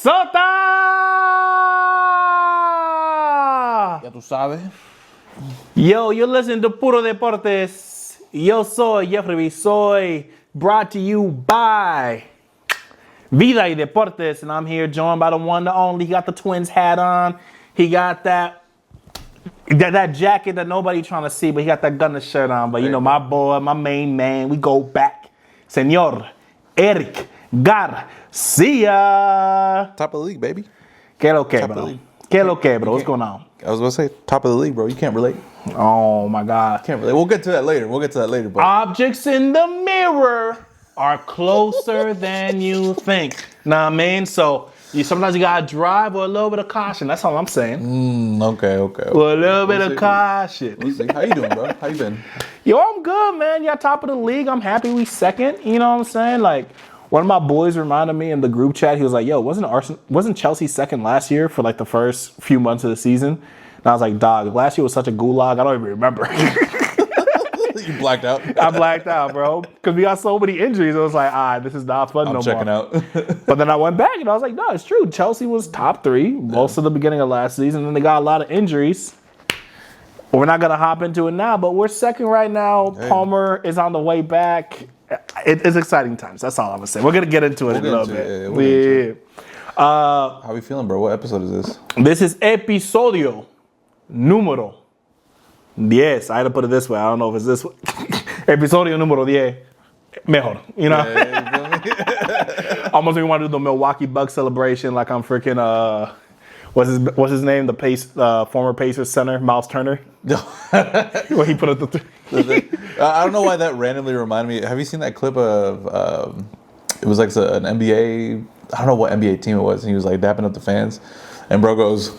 Minnesota! Ya tú sabes. Yo, you're listening to Puro Deportes. Yo soy Jeffrey Bissoy, brought to you by Vida y Deportes, and I'm here joined by the one, the only. He got the Twins hat on. He got that jacket that nobody trying to see, but he got that Gunner shirt on. But you know, my boy, my main man, we go back. Señor Erick Garcia. Top of the league, baby. ¿Qué lo que, bro? ¿Qué lo que, bro? What's going on? I was going to say, top of the league, bro. You can't relate. Oh, my God. Can't relate. We'll get to that later. But Objects in the mirror are closer than you think. Know what I mean? So sometimes you got to drive with a little bit of caution. That's all I'm saying. Okay. With a little bit of caution. We'll see. How you doing, bro? How you been? Yo, I'm good, man. Y'all top of the league. I'm happy we second. You know what I'm saying? Like, one of my boys reminded me in the group chat, he was like, yo, wasn't Chelsea second last year for like the first few months of the season? And I was like, dog, last year was such a gulag, I don't even remember. You blacked out? I blacked out, bro. Because we got so many injuries. I was like, this is not fun no more. I'm checking out. But then I went back and I was like, no, it's true. Chelsea was top three most of the beginning of last season. And then they got a lot of injuries. We're not going to hop into it now, but we're second right now. Hey. Palmer is on the way back. It's exciting times. That's all I'm going to say. We're going to get into it in a little bit. How are we feeling, bro? What episode is this? This is episodio número 10. I had to put it this way. I don't know if it's this way. Episodio número 10. Mejor. You know? Yeah, almost we want to do the Milwaukee Bucks celebration like I'm freaking, what's his name? The former Pacers center, Miles Turner. Where he put it I don't know why that randomly reminded me. Have you seen that clip of, it was like an NBA, I don't know what NBA team it was, and he was like dapping up the fans, and bro goes,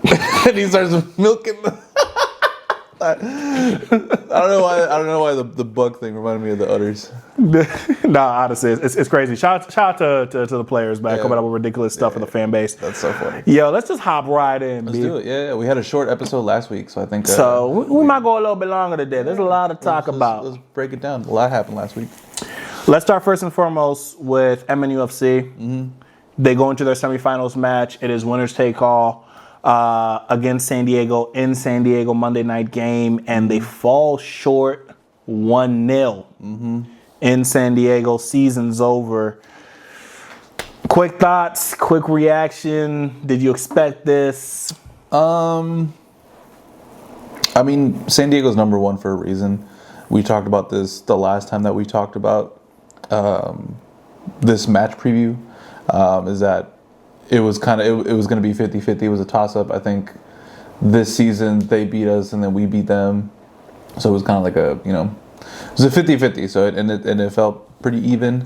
and he starts milking the I don't know why the Buck thing reminded me of the udders. Nah, honestly, it's crazy. Shout out to the players, man, coming up with ridiculous stuff for the fan base. That's so funny. Yo, let's just hop right in. Let's do it. Yeah, we had a short episode last week, so I think. So we might go a little bit longer today. There's a lot to talk about. Let's break it down. A lot happened last week. Let's start first and foremost with MNUFC. Mm-hmm. They go into their semifinals match. It is winners take all. Against San Diego in San Diego Monday night game, and they fall short 1-0 in San Diego. Season's over. Quick thoughts, quick reaction. Did you expect this? I mean, San Diego's number one for a reason. We talked about this the last time that we talked about this match preview. Is that it was going to be 50-50. It was a toss-up. I think this season they beat us and then we beat them. So it was kind of like it was a 50-50. So it felt pretty even.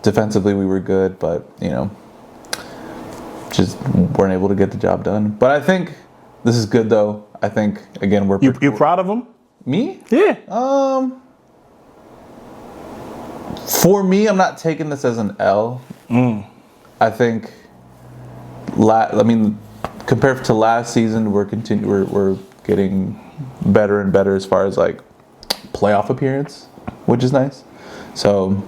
Defensively we were good, but just weren't able to get the job done. But I think this is good though. I think again you proud of them? Me? Yeah. For me, I'm not taking this as an L. I think, compared to last season, we're getting better and better as far as like playoff appearance, which is nice. So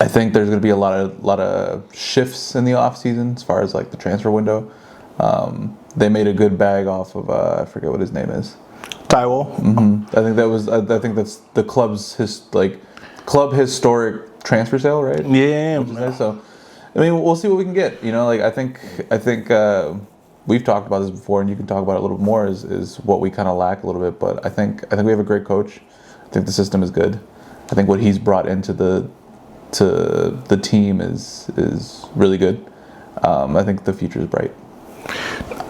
I think there's going to be a lot of shifts in the off season as far as like the transfer window. They made a good bag off of I forget what his name is. Taiwo. I think that's the club's club historic transfer sale, right? Yeah. Nice. So. I mean, we'll see what we can get. I think we've talked about this before, and you can talk about it a little bit more. Is what we kind of lack a little bit, but I think we have a great coach. I think the system is good. I think what he's brought into the team is really good. I think the future is bright.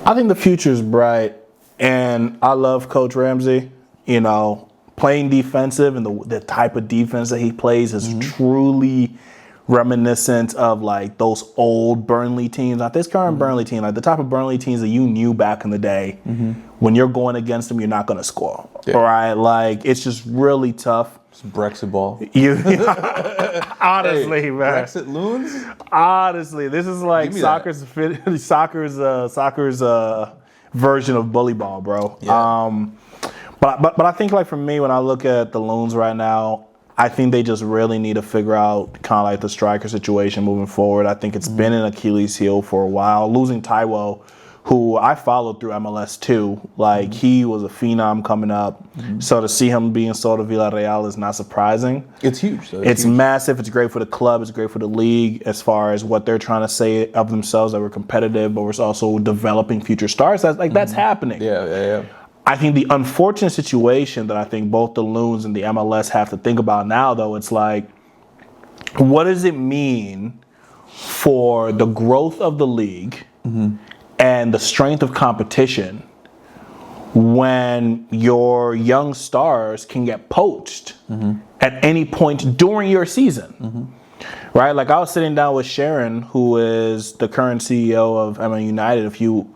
I think the future is bright, and I love Coach Ramsey. Playing defensive and the type of defense that he plays is truly reminiscent of like those old Burnley teams, not this current Burnley team, like the type of Burnley teams that you knew back in the day. When you're going against them, you're not going to score. Yeah. All right, like it's just really tough. It's Brexit ball. Honestly, hey, man. Brexit loons. Honestly, this is like soccer's version of bully ball, bro. Yeah. But I think like for me, when I look at the loons right now, I think they just really need to figure out kind of like the striker situation moving forward. I think it's been an Achilles heel for a while. Losing Taiwo, who I followed through MLS too, like he was a phenom coming up. So to see him being sold to Villarreal is not surprising. It's huge. Though. It's massive. It's great for the club. It's great for the league as far as what they're trying to say of themselves, that we're competitive, but we're also developing future stars. That's happening. Yeah. I think the unfortunate situation that I think both the Loons and the MLS have to think about now, though, it's like, what does it mean for the growth of the league and the strength of competition when your young stars can get poached at any point during your season? Right? Like, I was sitting down with Sharon, who is the current CEO of MN United a few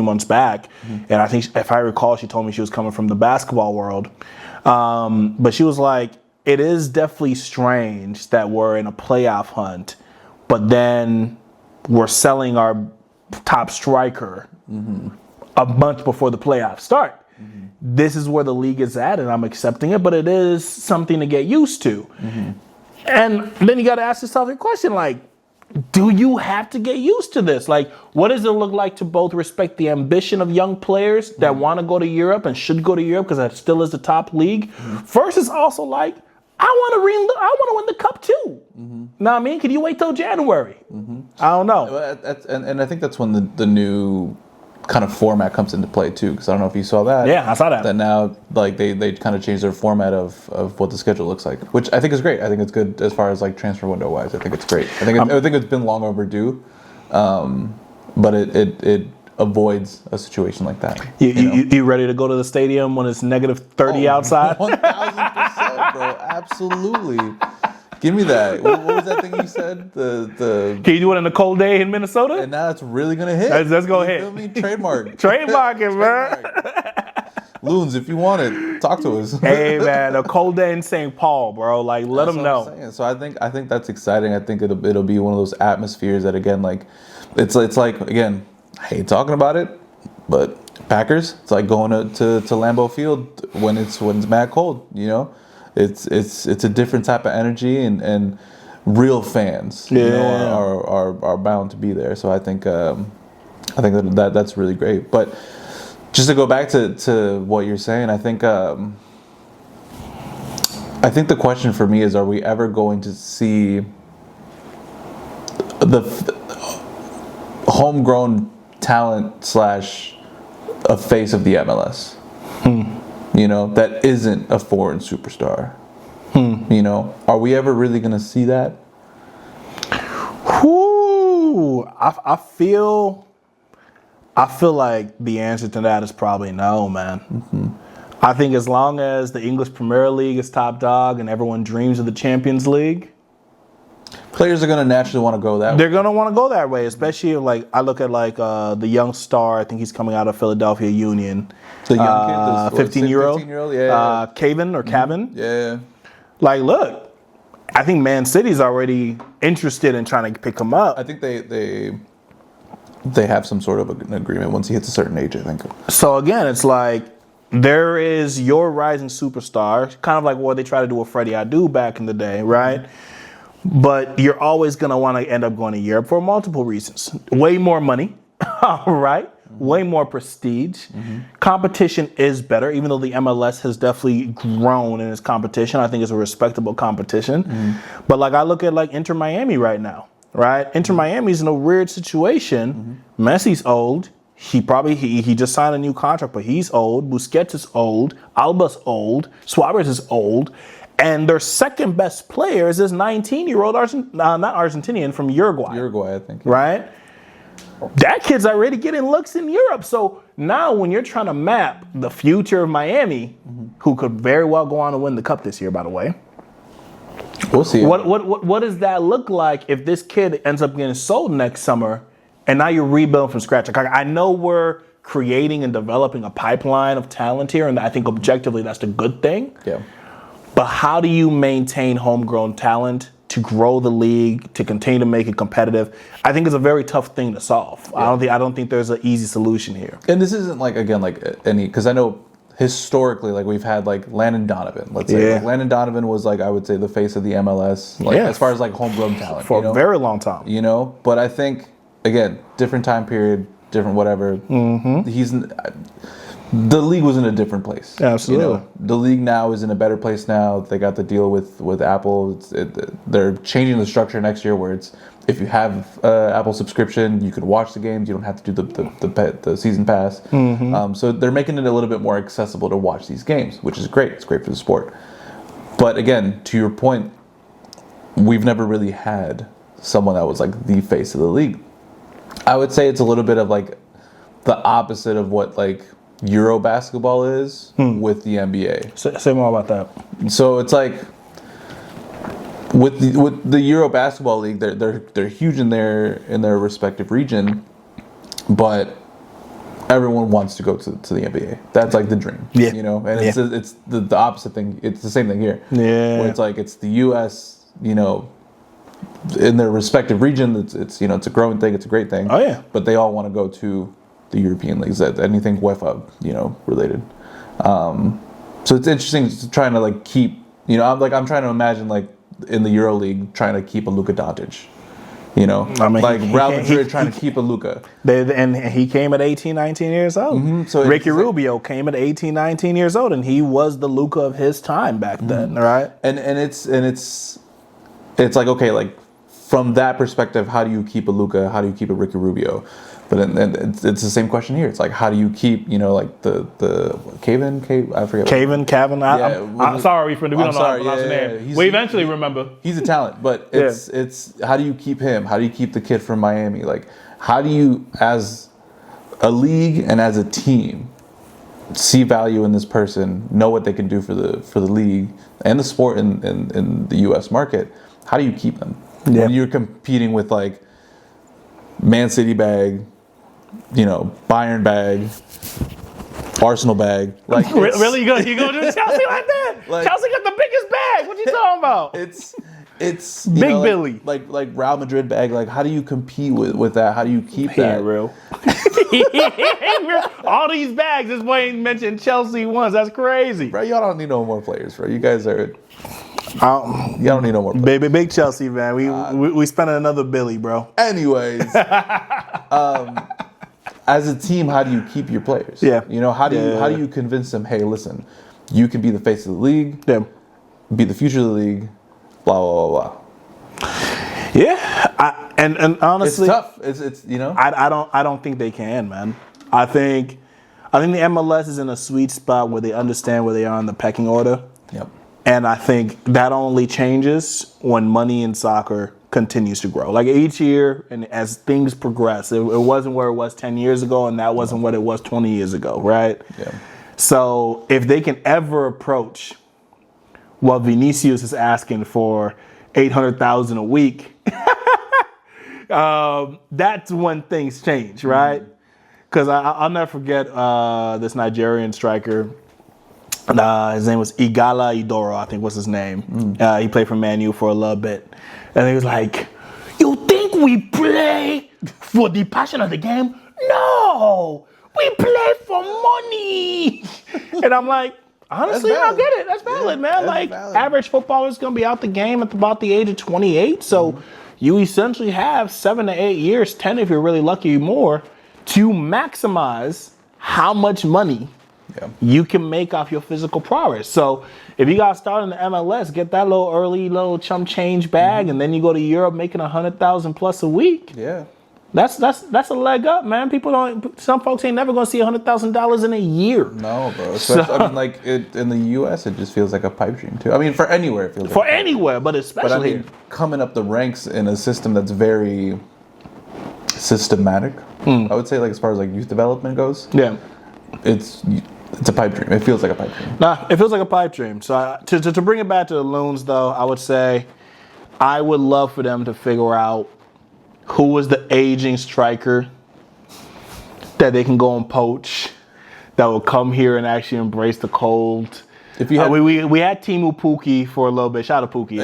months back. And I think, if I recall, she told me she was coming from the basketball world. But she was like, it is definitely strange that we're in a playoff hunt, but then we're selling our top striker a month before the playoffs start. This is where the league is at, and I'm accepting it, but it is something to get used to. And then you got to ask yourself a question, like, do you have to get used to this? Like, what does it look like to both respect the ambition of young players that want to go to Europe and should go to Europe because that still is the top league, versus also like, I want to win the cup too. Know what I mean? Can you wait till January? I don't know. And I think that's when the new kind of format comes into play too, because I don't know if you saw that. Yeah, I saw that. That now, like, they kind of changed their format of what the schedule looks like, which I think is great. I think it's good as far as like transfer window wise. I think it's great. I think it's been long overdue, but it avoids a situation like that. You ready to go to the stadium when it's negative 30 outside? 1,000%, bro. Absolutely. Give me that. What was that thing you said? Can you do it on a cold day in Minnesota? And now it's really gonna hit. Let's go hit. Feel me? Trademark. Trademark it, man. Loons, if you want it, talk to us. Hey, man, a cold day in St. Paul, bro. Like, let them know. So I think that's exciting. I think it'll be one of those atmospheres that, again, like, it's like, again, I hate talking about it, but Packers, it's like going to Lambeau Field when it's mad cold. You know, it's a different type of energy, and real fans, are bound to be there. So I think that's really great. But just to go back to what you're saying, I think the question for me is, are we ever going to see the homegrown talent / a face of the MLS? You know, that isn't a foreign superstar. You know, are we ever really going to see that? Whoo! I feel like the answer to that is probably no, man. I think as long as the English Premier League is top dog and everyone dreams of the Champions League, players are going to naturally want to go that way. They're going to want to go that way, especially if, like, I look at like the young star. I think he's coming out of Philadelphia Union. The young kid, 15-year-old. 15-year-old, yeah. Cavan. Yeah. Like, look, I think Man City's already interested in trying to pick him up. I think they have some sort of an agreement once he hits a certain age, I think. So again, it's like, there is your rising superstar, kind of like what they try to do with Freddie Adu back in the day, right? But you're always going to want to end up going to Europe for multiple reasons. Way more money, right? Way more prestige. Competition is better, even though the MLS has definitely grown in its competition. I think it's a respectable competition. But like, I look at like Inter Miami right now, right? Inter Miami's in a weird situation. Messi's old. He just signed a new contract, but he's old. Busquets is old. Alba's old. Suarez is old. And their second best player is this 19-year-old, not Argentinian, from Uruguay. Uruguay, I think. Right? That kid's already getting looks in Europe. So now when you're trying to map the future of Miami, who could very well go on to win the cup this year, by the way. We'll see. What does that look like if this kid ends up getting sold next summer and now you're rebuilding from scratch? Like, I know we're creating and developing a pipeline of talent here, and I think objectively that's the good thing. Yeah. But how do you maintain homegrown talent to grow the league, to continue to make it competitive? I think it's a very tough thing to solve. Yeah. I don't think there's an easy solution here. And this isn't like, again, like any, because I know historically, like we've had like Landon Donovan. Let's say like Landon Donovan was like I would say the face of the MLS, like as far as like homegrown talent for a very long time. You know, but I think again, different time period, different whatever. The league was in a different place. Absolutely. You know, the league now is in a better place now. They got the deal with Apple. They're changing the structure next year where it's if you have Apple subscription, you can watch the games. You don't have to do the season pass. So they're making it a little bit more accessible to watch these games, which is great. It's great for the sport. But again, to your point, we've never really had someone that was like the face of the league. I would say it's a little bit of like the opposite of what like Euro basketball is with the NBA. Say more about that. So it's like with the Euro basketball league, they're huge in their respective region, but everyone wants to go to the NBA. That's like the dream. Yeah. You know, and it's the opposite thing. It's the same thing here. Yeah. Where it's like it's the US, you know, in their respective region, it's you know, it's a growing thing, it's a great thing. Oh yeah. But they all want to go to the European leagues, anything UEFA, you know, related. So it's interesting trying to like keep, you know, I'm trying to imagine like in the Euro League trying to keep a Luka Doncic. You know, I mean, like Real Madrid trying to keep a Luka. And he came at 18, 19 years old. So Ricky Rubio came at 18, 19 years old, and he was the Luka of his time back then, right? And it's like, okay, like from that perspective, how do you keep a Luka? How do you keep a Ricky Rubio? But it's the same question here. It's like, how do you keep, you know, like the Kevin, I forget. Kevin. I'm sorry, we don't know how to pronounce the name. We eventually remember. He's a talent, but it's how do you keep him? How do you keep the kid from Miami? Like, how do you, as a league and as a team, see value in this person, know what they can do for the league and the sport in the U.S. market? How do you keep them? When you're competing with like Man City bag, you know, Bayern bag, Arsenal bag. Like really, you go to Chelsea like that? Like, Chelsea got the biggest bag. What you talking about? It's Big know, Billy. Like Real Madrid bag. Like, how do you compete with that? How do you keep that? Real. All these bags. This boy ain't mentioned Chelsea once. That's crazy. Bro, y'all don't need no more players, bro. You guys are. Y'all don't need no more players. Baby, big Chelsea, man. We spent another Billy, bro. Anyways, as a team, how do you keep your players? Yeah. You know, how do you convince them? Hey, listen, you can be the face of the league. Yeah. Be the future of the league. Blah blah blah blah. Yeah, and honestly, it's tough. It's you know. I don't think they can, man. I think the MLS is in a sweet spot where they understand where they are in the pecking order. Yep. And I think that only changes when money in soccer continues to grow. Like each year, and as things progress, it wasn't where it was 10 years ago, and that wasn't what it was 20 years ago, right? Yeah. So if they can ever approach what Vinicius is asking for, $800,000 a week, that's when things change, right? Because I'll never forget this Nigerian striker. His name was Igala Idoro, I think was his name. He played for Man U for a little bit. And he was like, you think we play for the passion of the game? No! We play for money! And I'm like, honestly, I get it. That's valid, man. Like, average footballer's going to be out the game at about the age of 28. So you essentially have 7 to 8 years, 10 if you're really lucky, more, to maximize how much money you can make off your physical prowess. So if you got to start in the MLS, get that little chump change bag, and then you go to Europe making $100,000 plus a week. Yeah. That's a leg up, man. Some folks ain't never gonna see $100,000 in a year. No, bro. I mean, like in the U.S., it just feels like a pipe dream too. I mean, for anywhere it feels. For anywhere, but especially. But I mean, coming up the ranks in a system that's very systematic. I would say, like as far as like youth development goes. Yeah. It's a pipe dream. It feels like a pipe dream. Nah, it feels like a pipe dream. So to bring it back to the Loons, though, I would say I would love for them to figure out who was the aging striker that they can go and poach, that will come here and actually embrace the cold. If you had, we had Timu Pukki for a little bit. Shout out to Pukki.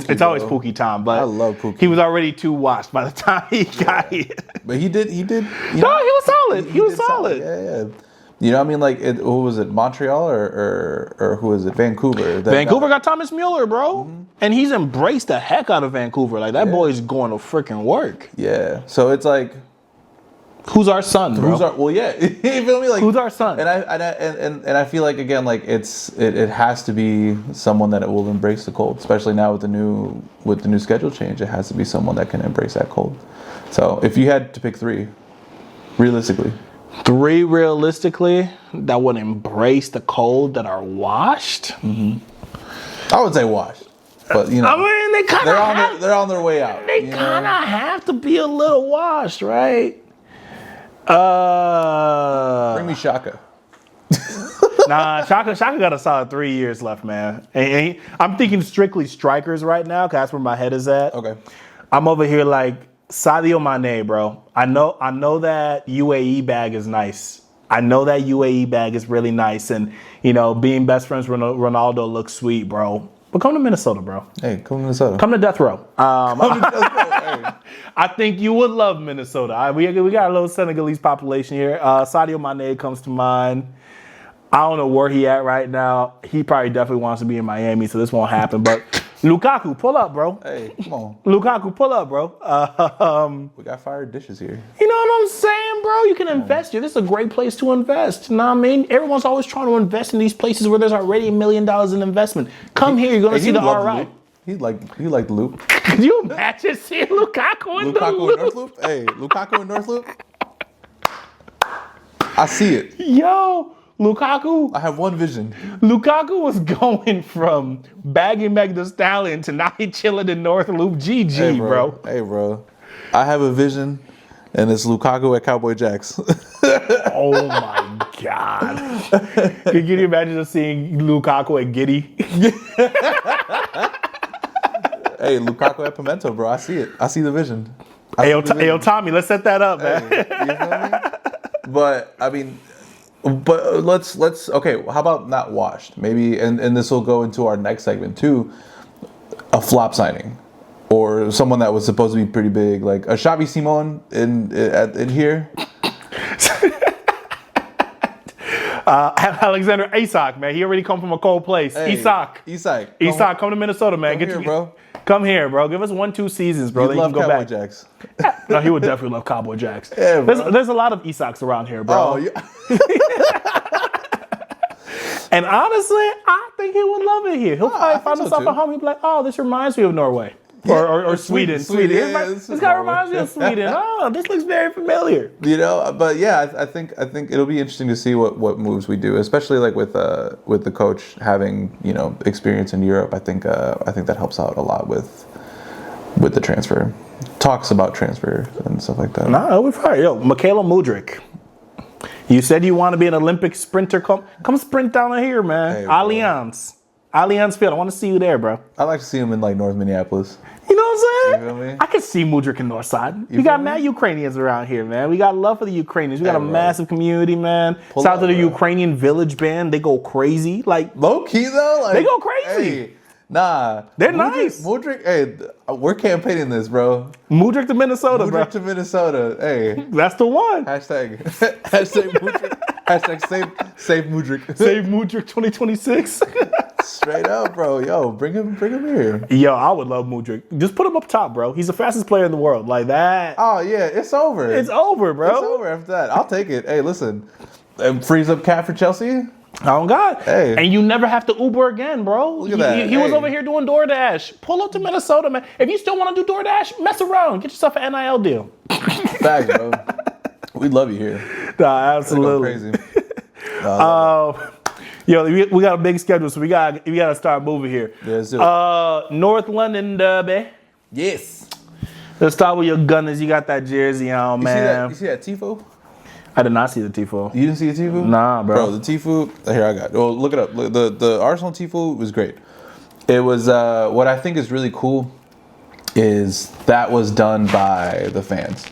It's always Pukki time, but I love Pukki. He was already too washed by the time he got here. But he did. No, he was solid. He was solid. Yeah. You know what I mean? Like, who was it? Montreal or who is it? Vancouver. Vancouver got Thomas Mueller, bro. And he's embraced the heck out of Vancouver. Like, that boy's going to freaking work. Yeah. So it's like, who's our son, bro? Well, yeah. You feel me? Like, who's our son? And I feel like, again, like it has to be someone that will embrace the cold, especially now with the new schedule change. It has to be someone that can embrace that cold. So if you had to pick three, realistically. Three realistically that would embrace the cold that are washed. I would say washed, but you know, I mean, they're on their way out. They kind of have to be a little washed, right? Bring me Shaka. Nah, Shaka got a solid 3 years left, man. And I'm thinking strictly strikers right now, because that's where my head is at. Okay. I'm over here like Sadio Mane, bro. I know that UAE bag is nice. I know that UAE bag is really nice, and you know, being best friends with Ronaldo looks sweet, bro. But come to Minnesota, bro. Hey, come to Minnesota. Come to Death Row. Come to Death Row. Hey. I think you would love Minnesota. We got a little Senegalese population here. Sadio Mane comes to mind. I don't know where he at right now. He probably definitely wants to be in Miami, so this won't happen. But Lukaku, pull up, bro. Hey, come on. Lukaku, pull up, bro. We got fire dishes here. You know what I'm saying, bro? You can invest here. This is a great place to invest. You know what I mean? Everyone's always trying to invest in these places where there's already $1 million in investment. Come here, you're going to see the ROI. He like the loop. Could you imagine seeing Lukaku in the loop? North Loop? Hey, Lukaku in North Loop? I see it. Yo, Lukaku. I have one vision. Lukaku was going from bagging Meg the Stallion to now he chilling in North Loop. GG, Hey, bro. Hey, bro. I have a vision, and it's Lukaku at Cowboy Jacks. Oh, my God. Can you imagine just seeing Lukaku at Giddy? Hey, Lukaku at Pimento, bro. I see it. I see the vision. Hey, Tommy, let's set that up, man. Hey, you feel me? But, I mean... But let's okay. How about not washed? Maybe, and this will go into our next segment too. A flop signing, or someone that was supposed to be pretty big, like a Xavi Simon in here. Alexander Isak, man, he already come from a cold place. Hey, Isak, come to Minnesota, man. Come here, bro. Come here, bro. Give us 1-2 seasons, bro. He love go Cowboy back. Jacks. No, he would definitely love Cowboy Jacks. Yeah, bro. There's a lot of Isaks around here, bro. Oh, yeah. And honestly, I think he would love it here. He'll probably find himself at home. He'll be like, oh, this reminds me of Norway. Or Sweden. Yeah, this guy reminds me of Sweden. Oh, this looks very familiar. You know, but yeah, I think it'll be interesting to see what moves we do, especially like with the coach having, you know, experience in Europe. I think that helps out a lot with the transfer. Talks about transfer and stuff like that. Nah, we're fine. Yo, Michaela Mudryk. You said you want to be an Olympic sprinter. Come sprint down here, man. Hey, Allianz Field. I want to see you there, bro. I like to see him in like North Minneapolis. You know what I'm saying? You feel me? I can see Mudryk in Northside. We got mad Ukrainians around here, man. We got love for the Ukrainians. We got a massive community, man. Shout out to the Ukrainian Village Band. They go crazy. Like low key though, like they go crazy. Hey, nah, they're nice. Mudryk, hey, we're campaigning this, bro. Mudryk to Minnesota, bro. Mudryk to Minnesota. Hey, that's the one. Hashtag Mudryk. Hashtag save Mudryk. Save Mudryk 2026. Straight up, bro. Yo, bring him here. Yo, I would love Mudryk. Just put him up top, bro. He's the fastest player in the world. Like that. Oh yeah, it's over. It's over, bro. It's over after that. I'll take it. Hey, listen, frees up Cat for Chelsea. Oh God. Hey. And you never have to Uber again, bro. Look at that. He was over here doing DoorDash. Pull up to Minnesota, man. If you still want to do DoorDash, mess around. Get yourself an NIL deal. Facts, bro. We love you here. Nah, absolutely. Crazy. Yo, we got a big schedule, so we got to start moving here. Yeah, let's do it. North London Derby. Yes. Let's start with your Gunners. You got that jersey on, man. You see that Tifo? I did not see the Tifo. You didn't see the Tifo? Nah, bro. Bro, the Tifo. Here, I got it. Well, look it up. The Arsenal Tifo was great. It was what I think is really cool is that was done by the fans.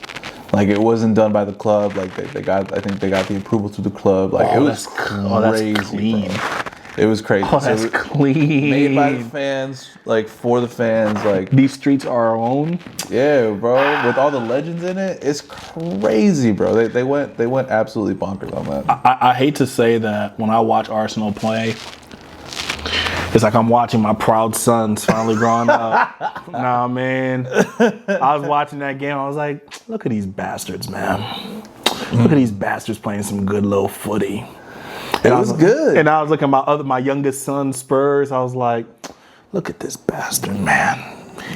Like it wasn't done by the club. Like I think they got the approval to the club. Like it was crazy. That's clean. Bro. It was crazy. Oh, that's clean. Made by the fans, like for the fans, like these streets are our own. Yeah, bro. With all the legends in it, it's crazy, bro. They went absolutely bonkers on that. I hate to say that when I watch Arsenal play, it's like I'm watching my proud sons finally growing up. Nah, man. I was watching that game. I was like, look at these bastards, man. Look at these bastards playing some good little footy. It was good. And I was looking at my youngest son, Spurs. I was like, look at this bastard, man.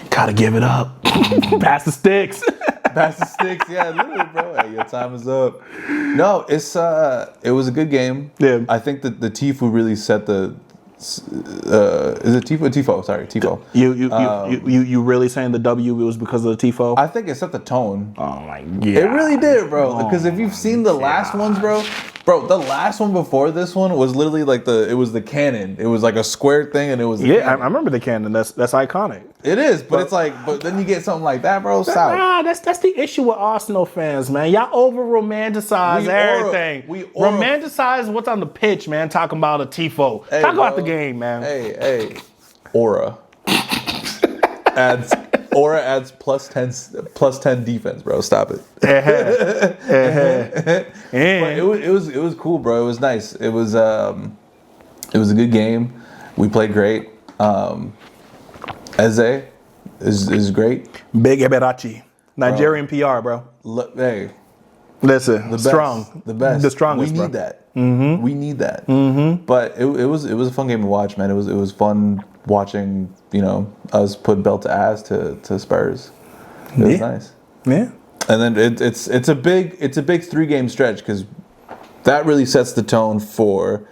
Gotta give it up. Pass the sticks. Pass the sticks. Yeah, literally, bro. Hey, your time is up. No, it was a good game. Yeah. I think that the Tifo really set the... is it Tifo? Tifo, sorry, Tifo. You really saying the W was because of the Tifo? I think it set the tone. Oh my god. It really did, bro. Because if you've seen the last ones, bro, the last one before this one was literally like it was the cannon. It was like a square thing, and it was I remember the cannon. That's iconic. It is, but it's like, but then you get something like that, bro. Stop. Nah, that's the issue with Arsenal fans, man. Y'all over romanticize everything. We romanticize what's on the pitch, man. Talking about a tifo. Talk about the game, man. Hey, aura adds plus 10 defense, bro. Stop it. But it was cool, bro. It was nice. It was a good game. We played great. Eze is great. Big Eberachi. Nigerian PR, bro. Hey. Listen, the strong. Best, the best. The strongest, We need bro. that. Mm-hmm. We need that. Mm-hmm. But it was a fun game to watch, man. It was fun watching, us put belt to ass to Spurs. It was nice. Yeah. And then it's a big 3-game stretch because that really sets the tone for,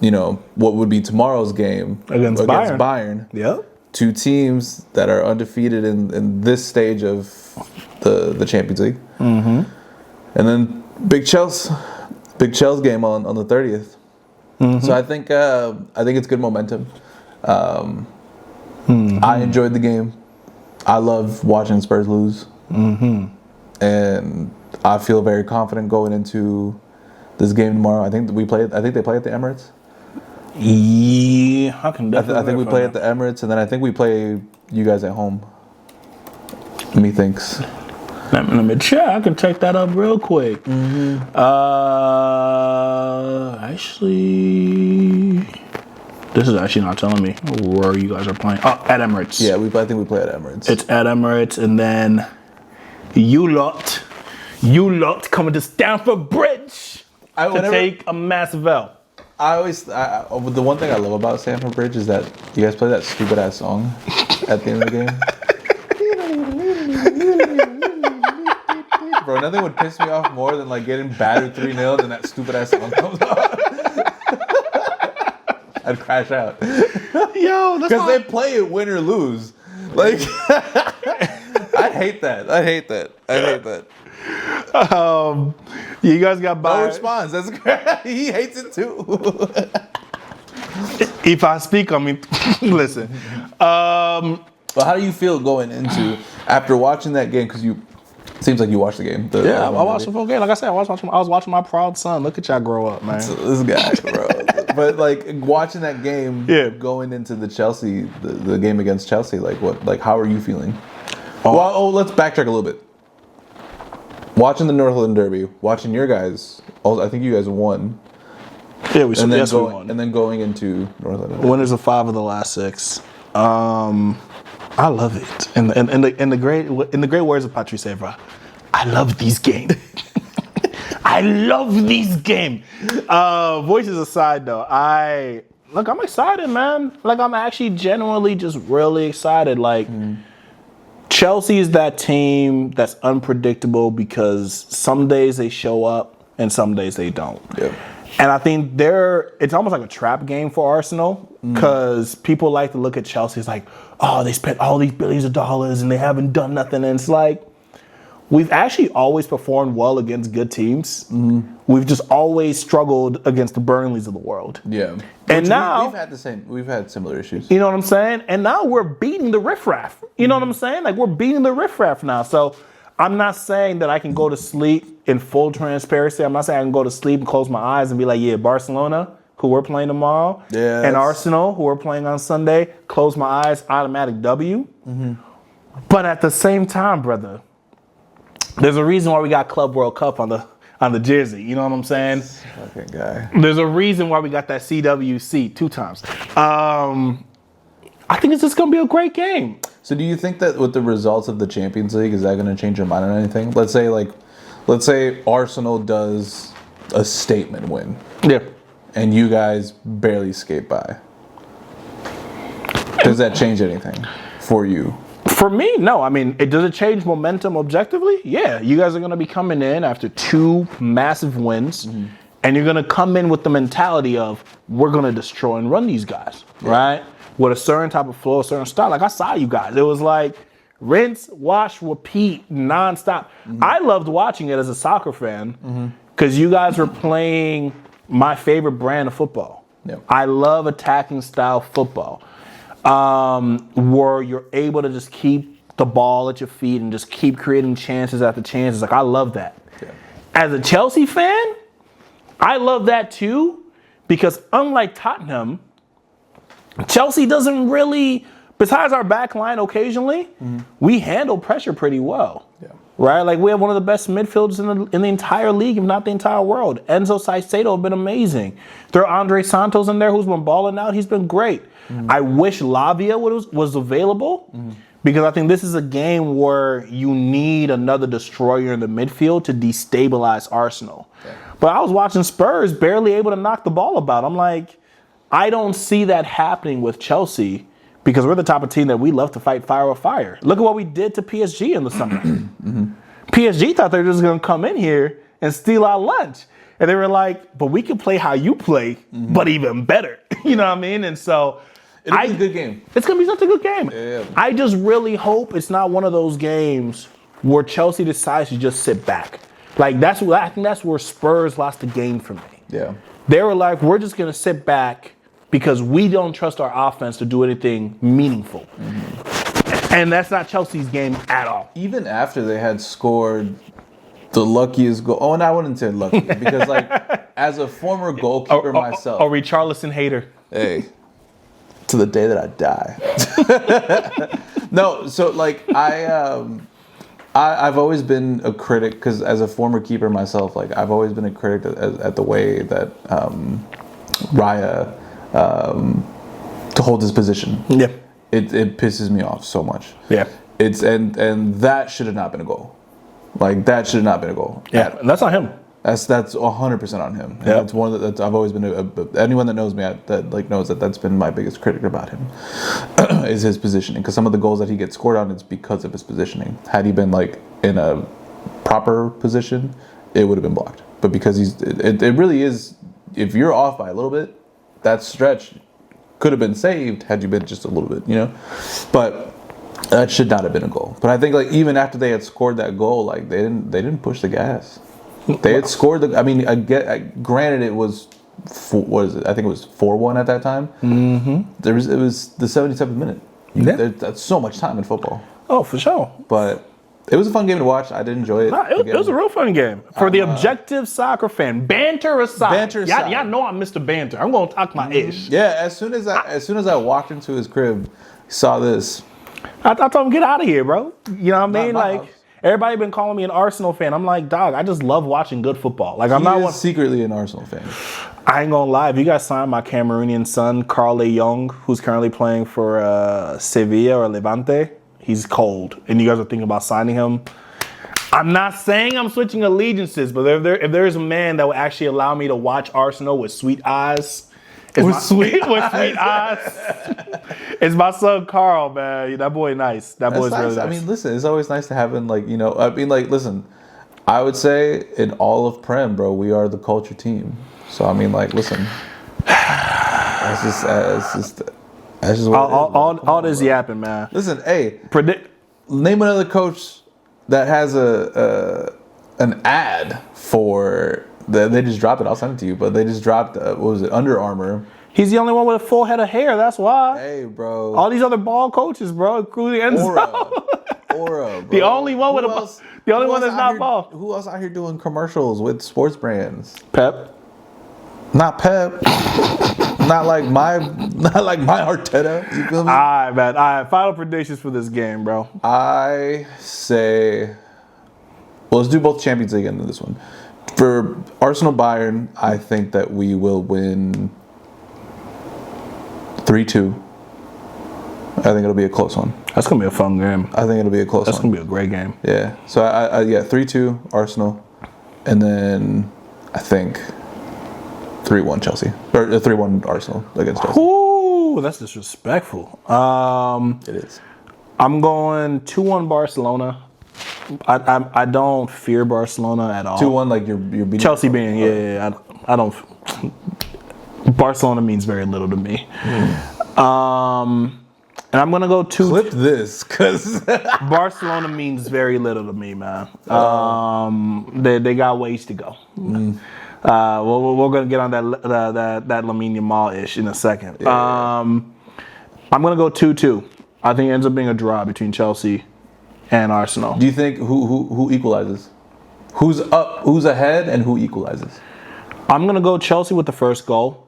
what would be tomorrow's game against Bayern. Yep. Two teams that are undefeated in this stage of the Champions League. Mm-hmm. And then Big Chelsea's game on the 30th. Mm-hmm. So I think it's good momentum. I enjoyed the game. I love watching Spurs lose. Mm-hmm. And I feel very confident going into this game tomorrow. I think they play at the Emirates. Yeah, I can definitely. I think we play at the Emirates, and then I think we play you guys at home. Methinks. Let me check. I can check that up real quick. Mm-hmm. Actually, this is actually not telling me where you guys are playing. Oh, at Emirates. Yeah, I think we play at Emirates. It's at Emirates, and then you lot coming to Stamford Bridge to take a massive L. The one thing I love about Stamford Bridge is that you guys play that stupid ass song at the end of the game. Bro, nothing would piss me off more than like getting battered 3-0 and that stupid ass song comes on. I'd crash out. Yo, because they play it win or lose. Like, I hate that. You guys got by. No response. That's great. He hates it too. If I speak, I mean, listen. But how do you feel going into after watching that game? Because seems like you watched the game. I watched the full game. Like I said, I was watching my proud son. Look at y'all grow up, man. This guy, bro. But like watching that game, going into the Chelsea, the game against Chelsea, how are you feeling? Let's backtrack a little bit. Watching the Northland Derby, watching your guys. I think you guys won. Yeah, we won. And then going into Northland Derby. Winners of 5 of the last 6. I love it. In the great words of Patrice Evra, I love these games. I love these games. Voices aside, though, I'm excited, man. Like, I'm actually genuinely just really excited. Like, Chelsea is that team that's unpredictable because some days they show up and some days they don't. Yeah. And I think it's almost like a trap game for Arsenal because people like to look at Chelsea as like, oh, they spent all these billions of dollars and they haven't done nothing. And it's like, we've actually always performed well against good teams. Mm-hmm. We've just always struggled against the Burnleys of the world. Yeah. And now we've had similar issues. You know what I'm saying? And now we're beating the riffraff. You know what I'm saying? Like, we're beating the riffraff now. So I'm not saying that I can go to sleep in full transparency. I'm not saying I can go to sleep and close my eyes and be like, yeah, Barcelona, who we're playing tomorrow, and Arsenal, who we're playing on Sunday. Close my eyes, automatic W. But at the same time, brother, there's a reason why we got Club World Cup on the jersey. You know what I'm saying? Fucking guy. There's a reason why we got that CWC 2 times. I think it's just going to be a great game. So do you think that with the results of the Champions League, is that going to change your mind on anything? Let's say Arsenal does a statement win. Yeah. And you guys barely skate by. Does that change anything for you? For me, no. I mean, does it change momentum objectively? Yeah. You guys are going to be coming in after 2 massive wins, and you're going to come in with the mentality of, we're going to destroy and run these guys, right? With a certain type of flow, a certain style. Like, I saw you guys. It was like rinse, wash, repeat, nonstop. I loved watching it as a soccer fan because you guys were playing my favorite brand of football. Yep. I love attacking style football. Where you're able to just keep the ball at your feet and just keep creating chances after chances. Like, I love that. Yeah. As a Chelsea fan, I love that too, because unlike Tottenham, Chelsea doesn't really, besides our back line occasionally, we handle pressure pretty well. Yeah. Right? Like, we have one of the best midfielders in the entire league, if not the entire world. Enzo Caicedo have been amazing. There are Andre Santos in there who's been balling out. He's been great. I wish Lavia was available because I think this is a game where you need another destroyer in the midfield to destabilize Arsenal. Yeah. But I was watching Spurs barely able to knock the ball about. I'm like, I don't see that happening with Chelsea because we're the type of team that we love to fight fire with fire. Look at what we did to PSG in the summer. PSG thought they were just going to come in here and steal our lunch. And they were like, but we can play how you play, but even better. You know what I mean? And so it'll be a good game. It's going to be such a good game. Yeah. I just really hope it's not one of those games where Chelsea decides to just sit back. Like, I think that's where Spurs lost the game for me. Yeah. They were like, we're just going to sit back because we don't trust our offense to do anything meaningful. And that's not Chelsea's game at all. Even after they had scored the luckiest goal. Oh, and I wouldn't say lucky because, like, as a former goalkeeper myself. Or Richarlison hater. Hey, to the day that I die. No, so, like, I've always been a critic because as a former keeper myself, like, I've always been a critic at the way that Raya to hold his position. Yeah. It pisses me off so much. Yeah. And that should have not been a goal. Like, that should have not been a goal. Yeah, and that's on him. That's 100% on him. And that's one that I've always been. Anyone that knows me knows that that's been my biggest critic about him is his positioning. Because some of the goals that he gets scored on, it's because of his positioning. Had he been like in a proper position, it would have been blocked. But because it really is. If you're off by a little bit, that stretch could have been saved had you been just a little bit, you know. But that should not have been a goal. But I think, like, even after they had scored that goal, like, they didn't push the gas. They had scored the. I mean, granted, it was. What is it? I think it was 4-1 at that time. It was the 77th minute. Yeah. That's so much time in football. Oh, for sure. But it was a fun game to watch. I did enjoy it. It was a real fun game for the objective soccer fan. Banter aside, y'all know I'm Mr. Banter. I'm gonna talk my ish. Yeah. As soon as I walked into his crib, saw this. I told him, get out of here, bro. You know what I mean? Like, house. Everybody been calling me an Arsenal fan. I'm like, dog, I just love watching good football. Like, I'm not secretly an Arsenal fan. I ain't gonna lie. If you guys signed my Cameroonian son, Carl Young, who's currently playing for Sevilla or Levante, he's cold. And you guys are thinking about signing him. I'm not saying I'm switching allegiances, but if there is a man that would actually allow me to watch Arsenal with sweet eyes, sweet eyes. It's my son Carl, man. That boy nice. That boy's nice. really nice. I mean, listen, it's always nice to have him, like, you know, I mean, like, listen, I would say in all of Prem, bro, we are the culture team. So, I mean, like, listen, that's just what all this yapping, man. Listen, hey, name another coach that has an ad for. They just dropped it. I'll send it to you. But they just dropped, what was it, Under Armour. He's the only one with a full head of hair. That's why. Hey, bro. All these other ball coaches, bro, including Enzo. Aura, bro. The only one the only one that's not bald. Who else out here doing commercials with sports brands? Pep. Not Pep. not like my Arteta. You feel me? All right, man. All right, final predictions for this game, bro. I say, well, let's do both Champions League into this one. For Arsenal Bayern, I think that we will win 3-2. I think it'll be a close one. That's gonna be a fun game. I think it'll be a close one. That's gonna be a great game. Yeah. So I 3-2 Arsenal, and then I think 3-1 Chelsea or 3-1 Arsenal against Chelsea. Ooh, that's disrespectful. It is. I'm going 2-1 Barcelona. I don't fear Barcelona at all. 2-1, like you're beating Chelsea being I don't. Barcelona means very little to me. And I'm gonna go 2. Clip this, cause Barcelona means very little to me, man. They got ways to go. We're gonna get on that Lamine Yamal ish in a second. Yeah. I'm gonna go 2-2. I think it ends up being a draw between Chelsea and Arsenal. Do you think who equalizes? Who's up? Who's ahead? And who equalizes? I'm gonna go Chelsea with the first goal.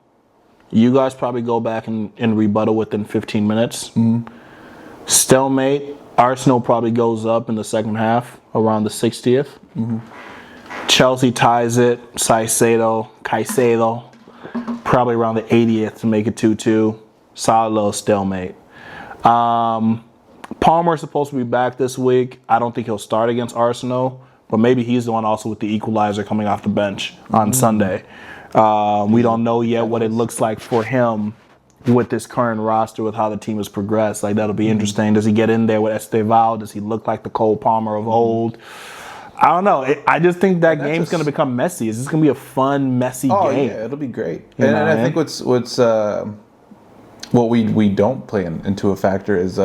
You guys probably go back and rebuttal within 15 minutes. Stalemate. Arsenal probably goes up in the second half around the 60th. Chelsea ties it. Caicedo, probably around the 80th to make it 2-2. Solid little stalemate. Palmer's supposed to be back this week. I don't think he'll start against Arsenal, but maybe he's the one also with the equalizer coming off the bench on Sunday. We don't know yet what it looks like for him with this current roster, with how the team has progressed. Like, that'll be interesting. Does he get in there with Estevao? Does he look like the Cole Palmer of old? I don't know. I just think that game's going to become messy. It's just going to be a fun, messy game. Yeah, it'll be great. And I think what we don't play into a factor is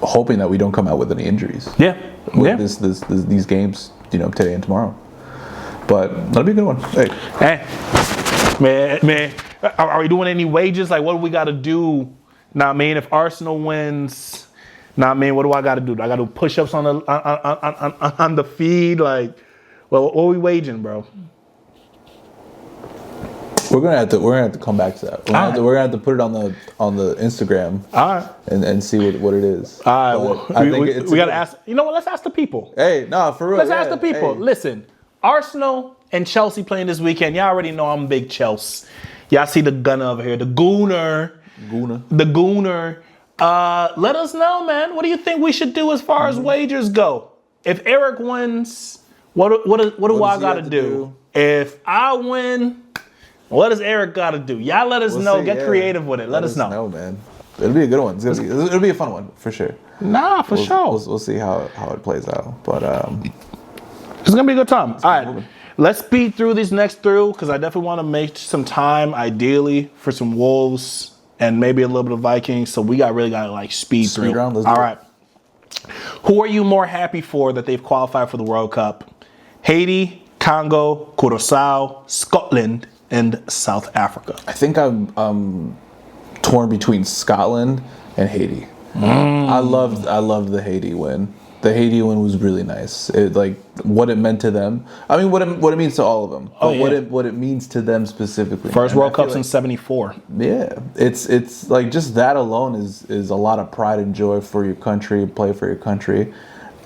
hoping that we don't come out with any injuries. Yeah. With these games, today and tomorrow. But that'll be a good one. Hey, man, are we doing any wages? Like, what do we got to do? Now, if Arsenal wins, what do I got to do? I got to do push-ups on the feed. Like, well, what are we waging, bro? We're gonna have to come back to that. We're gonna have to put it on the Instagram. All right. And see what it is. All right. We gotta ask. You know what? Let's ask the people. Hey, no, for real. Let's ask the people. Hey. Listen, Arsenal and Chelsea playing this weekend. Y'all already know I'm big Chelsea. Y'all see the gunner over here, the Gooner. The Gooner. Let us know, man. What do you think we should do as far as wagers go? If Erick wins, what do I got to do? If I win, what does Erick got to do? Y'all let us know. Get creative with it. Let us know, man. It'll be a good one. It'll be a fun one for sure. Nah, for sure. We'll see how it plays out. But it's gonna be a good time. All right, let's speed through these next because I definitely want to make some time, ideally, for some Wolves and maybe a little bit of Vikings. So we really got to like speed through. Around, all right. Who are you more happy for that they've qualified for the World Cup? Haiti, Congo, Curacao, Scotland, and South Africa. I think I'm torn between Scotland and Haiti. I loved the Haiti win. The Haiti one was really nice. What it meant to them. I mean, what it means to all of them. But what it means to them specifically. First World Cup since '74. Yeah, it's like just that alone is a lot of pride and joy for your country, play for your country.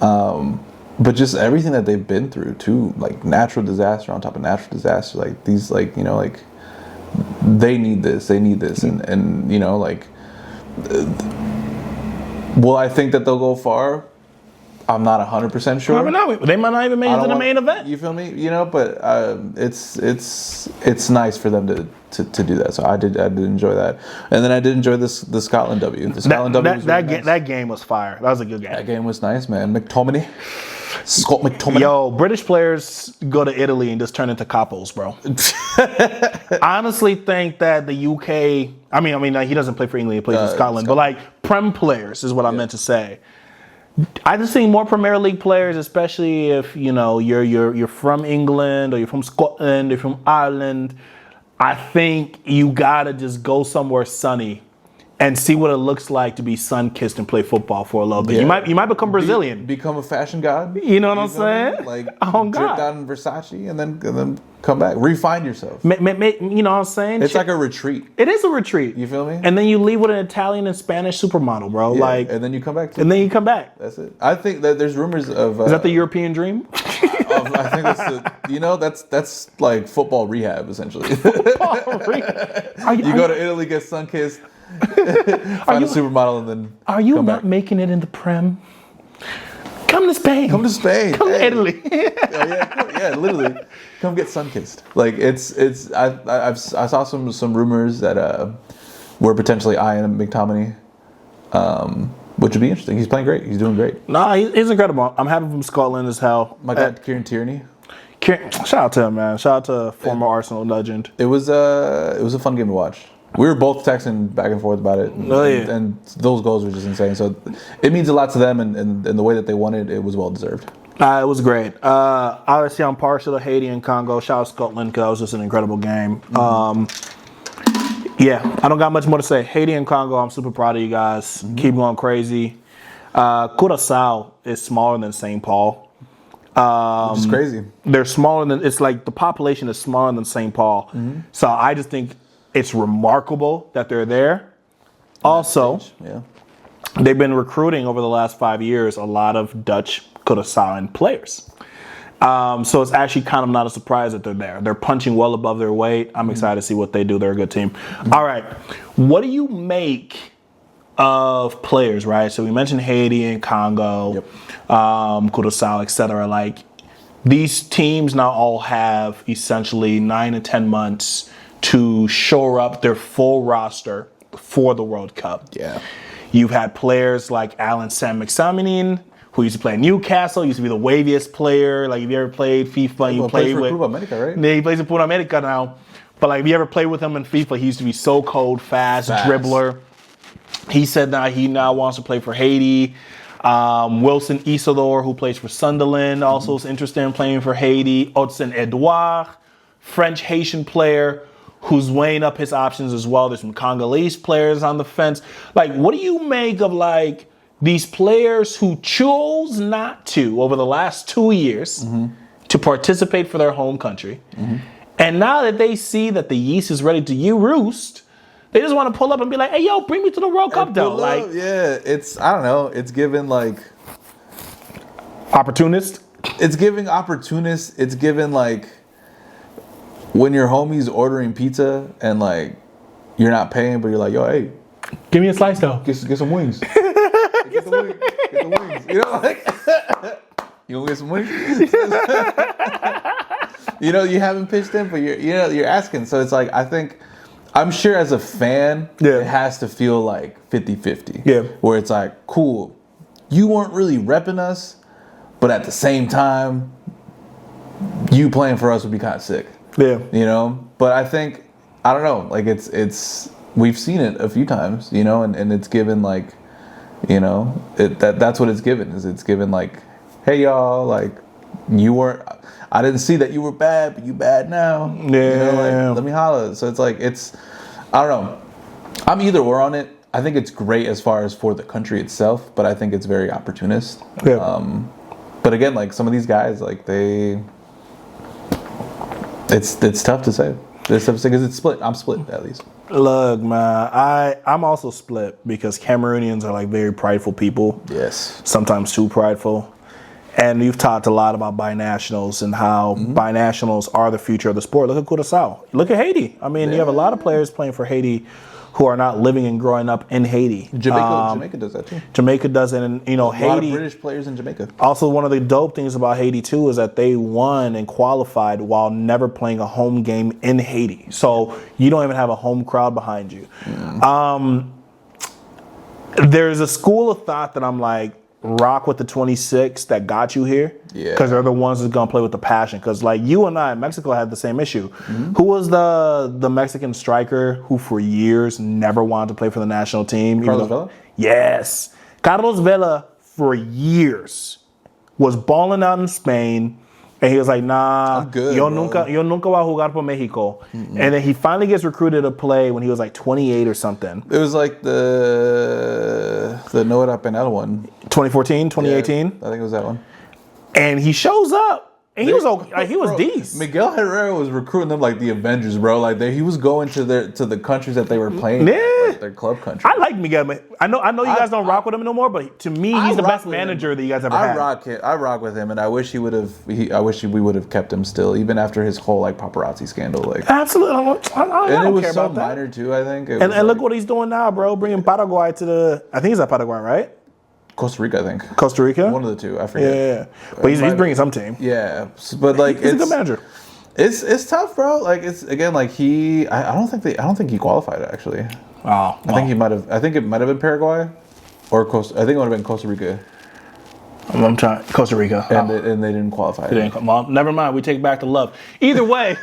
But just everything that they've been through too, like natural disaster on top of natural disaster, like these, like they need this, and will I think that they'll go far? I'm not 100% sure. They might not even make it to the main event. You feel me? But it's nice for them to do that. So I did enjoy that, and then I did enjoy the Scotland W. The Scotland W was really nice. That game was fire. That was a good game. That game was nice, man. Scott McTominay. Yo, British players go to Italy and just turn into capos, bro. I honestly think that the UK. I mean, he doesn't play for England. He plays for Scotland. But like Prem players is what I meant to say. I just think more Premier League players, especially if you're from England or you're from Scotland or you're from Ireland. I think you gotta just go somewhere sunny and see what it looks like to be sun-kissed and play football for a little bit. Yeah. You might become Brazilian. Become a fashion god. You know what I'm saying? Like, oh, drip God. down in Versace and then come back. Refine yourself. You know what I'm saying? It's like a retreat. It is a retreat. You feel me? And then you leave with an Italian and Spanish supermodel, bro. Yeah, Like, and then you come back to and then you come back. That's it. I think that there's rumors of... Is that the European dream? I think that's like football rehab, essentially. You go to Italy, get sun-kissed, find a supermodel, and then Are you come not back. making it in the Prem? Come to Spain. Come to Spain. Come to Italy. yeah, literally. Come get sun-kissed. Like I saw some rumors that we're potentially eyeing McTominay, which would be interesting. He's playing great. He's doing great. Nah, he's incredible. I'm happy from Scotland as hell. My guy Kieran Tierney. Shout out to him, man. Shout out to former Arsenal legend. It was a fun game to watch. We were both texting back and forth about it, and those goals were just insane. So it means a lot to them, and the way that they won it, it was well deserved. It was great. Obviously, I'm partial to Haiti and Congo. Shout out Scotland because that was just an incredible game. Yeah, I don't got much more to say. Haiti and Congo, I'm super proud of you guys. Keep going crazy. Curacao is smaller than St. Paul. Which is crazy. They're smaller than, it's like the population is smaller than St. Paul. So I just think it's remarkable that they're there. Also, they've been recruiting over the last 5 years a lot of Dutch Curaçaoan players. So it's actually kind of not a surprise that they're there. They're punching well above their weight. I'm excited to see what they do. They're a good team. All right. What do you make of players, right? So we mentioned Haiti and Congo, Curacao, etc. Like, these teams now all have essentially 9 to 10 months to shore up their full roster for the World Cup. Yeah. You've had players like Allan Saint Maximin, who used to play in Newcastle, used to be the waviest player. Like, if you ever played FIFA, you played with... Puro America, right? Yeah, he plays in Puro America now. But, like, if you ever played with him in FIFA, he used to be so cold, fast. Dribbler. He said that he now wants to play for Haiti. Wilson Isidor, who plays for Sunderland, also is interested in playing for Haiti. Odsonne Edouard, French-Haitian player, who's weighing up his options as well. There's some Congolese players on the fence. Like, what do you make of, like, these players who chose not to, over the last 2 years, to participate for their home country? And now that they see that the yeast is ready to roost, they just want to pull up and be like, hey, yo, bring me to the World Cup, though. Like, yeah, I don't know. It's given, like... Opportunist? It's giving opportunist. It's given, like... When your homie's ordering pizza and, like, you're not paying, but you're like, yo, hey. Give me a slice, though. Get some wings. Get the wings. You know, like... You want to get some wings? You know, you haven't pitched in, but you're asking. So it's like, I think... I'm sure as a fan, it has to feel like 50-50. Yeah. Where it's like, cool, you weren't really repping us, but at the same time, you playing for us would be kind of sick. Yeah. You know? But I think, I don't know, like it's we've seen it a few times, you know, and it's given like, you know, that's what it's given, is it's given like, hey y'all, like, I didn't see that you were bad, but you bad now. Yeah. You know, like, let me holla. So it's like, I don't know. I'm either or on it. I think it's great as far as for the country itself, but I think it's very opportunist. Yeah. But again, like some of these guys, like it's tough to say. It's tough to say because it's split. I'm split at least. Look, man, I'm also split because Cameroonians are like very prideful people. Yes. Sometimes too prideful. And you've talked a lot about binationals and how binationals are the future of the sport. Look at Curacao. Look at Haiti. I mean, you have a lot of players playing for Haiti who are not living and growing up in Haiti. Jamaica does that too. Jamaica does it, and you know, Haiti. A lot of British players in Jamaica. Also, one of the dope things about Haiti too is that they won and qualified while never playing a home game in Haiti. So you don't even have a home crowd behind you. There's a school of thought that I'm like, rock with the 26 that got you here, because they're the ones that's gonna play with the passion. Because like you and I, Mexico had the same issue. Who was the Mexican striker who for years never wanted to play for the national team? Carlos Vela? Yes, Carlos Vela for years was balling out in Spain, And he was like, nah, I'm good, yo bro. nunca va a jugar por Mexico. And then he finally gets recruited to play when he was like 28 or something. It was like the No Era Penal one. 2014, 2018. Yeah, I think it was that one. And he shows up. And he was okay. Like, he was Bro, decent. Miguel Herrera was recruiting them like the Avengers, bro. Like he was going to the countries that they were playing, Yeah. like their club country. I like Miguel. I know you guys don't rock with him no more, but to me, he's the best manager that you guys ever had. I rock with him, and I wish we would have kept him still, even after his whole like paparazzi scandal. Like absolutely, I and don't it was care so about that. minor too. I think. And look what he's doing now, bro. Bringing Paraguay to the. I think he's at Paraguay, right? Costa Rica, I think. Costa Rica. One of the two. I forget. Yeah. But he's bringing some team. Yeah, but like he's a good manager. It's tough, bro. Like it's again like I don't think he qualified actually. Oh, I think it might have been Paraguay or Costa. I think it would have been Costa Rica. I'm trying Costa Rica. And they didn't qualify. Well, never mind. We take back the love. Either way.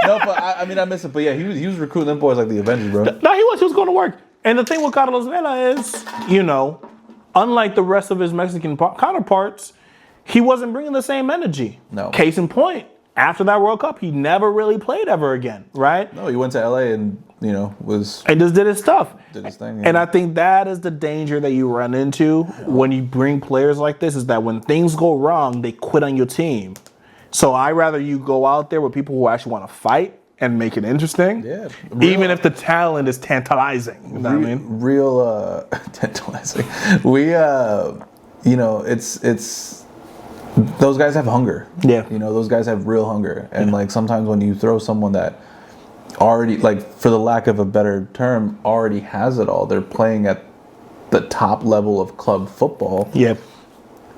No, but I miss it. But yeah, he was recruiting them boys like the Avengers, bro. No, he was going to work. And the thing with Carlos Vela is, unlike the rest of his Mexican counterparts, he wasn't bringing the same energy. No. Case in point, after that World Cup, he never really played ever again, right? No, he went to LA and and just did his stuff. Did his thing. Yeah. And I think that is the danger that you run into when you bring players like this, is that when things go wrong, they quit on your team. So I rather you go out there with people who actually want to fight and make it interesting. Yeah. Even if the talent is tantalizing. You know what I mean? Real tantalizing. We it's those guys have hunger. Yeah. Those guys have real hunger. And like sometimes when you throw someone that already, like for the lack of a better term, already has it all, they're playing at the top level of club football. Yeah.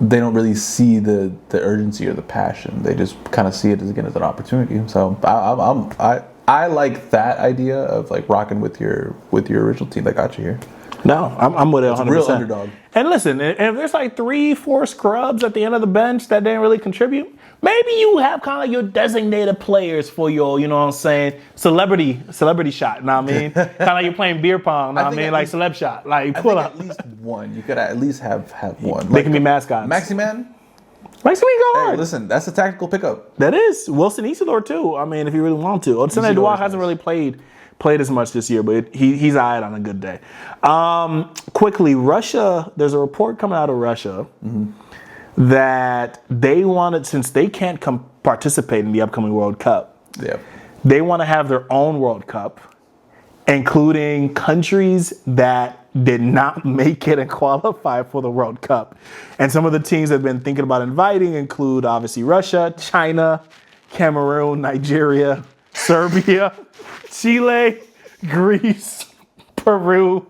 They don't really see the urgency or the passion. They just kind of see it as an opportunity. So I like that idea of like rocking with your original team that got you here. No, I'm with it 100%. Real underdog. And listen, if there's like 3-4 scrubs at the end of the bench that didn't really contribute, maybe you have kind of like your designated players for your, celebrity shot. Know what I mean? Kind of like you're playing beer pong. Know what I mean? Like celeb shot. Like pull up. At least one. You could at least have one. They can be mascots. Maximin. Maximin go hard. Hey, listen, that's a tactical pickup. That is. Wilson Isidor too. I mean, if you really want to. Odsonne Edouard hasn't really played as much this year, but he's all right on a good day. Quickly, Russia, there's a report coming out of Russia that they wanted, since they can't participate in the upcoming World Cup, they want to have their own World Cup, including countries that did not make it and qualify for the World Cup. And some of the teams that have been thinking about inviting include obviously Russia, China, Cameroon, Nigeria, Serbia, Chile, Greece, Peru,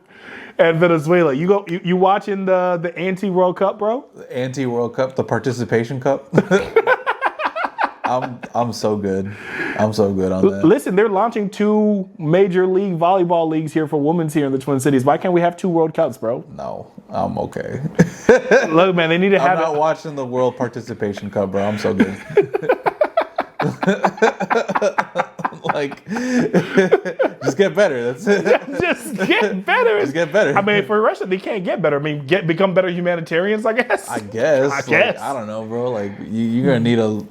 and Venezuela. You watching the anti-World Cup, bro? The anti-World Cup, the participation cup. I'm so good. I'm so good on that. Listen, they're launching 2 major league volleyball leagues here for women's here in the Twin Cities. Why can't we have 2 World Cups, bro? No, I'm okay. Look, man, they need to have. I'm not watching the World Participation Cup, bro. I'm so good. Like, just get better. That's it. Just get better. Just get better. I mean, for Russia, they can't get better. I mean, become better humanitarians, I guess. I guess. Like, I don't know, bro. Like, you're gonna need a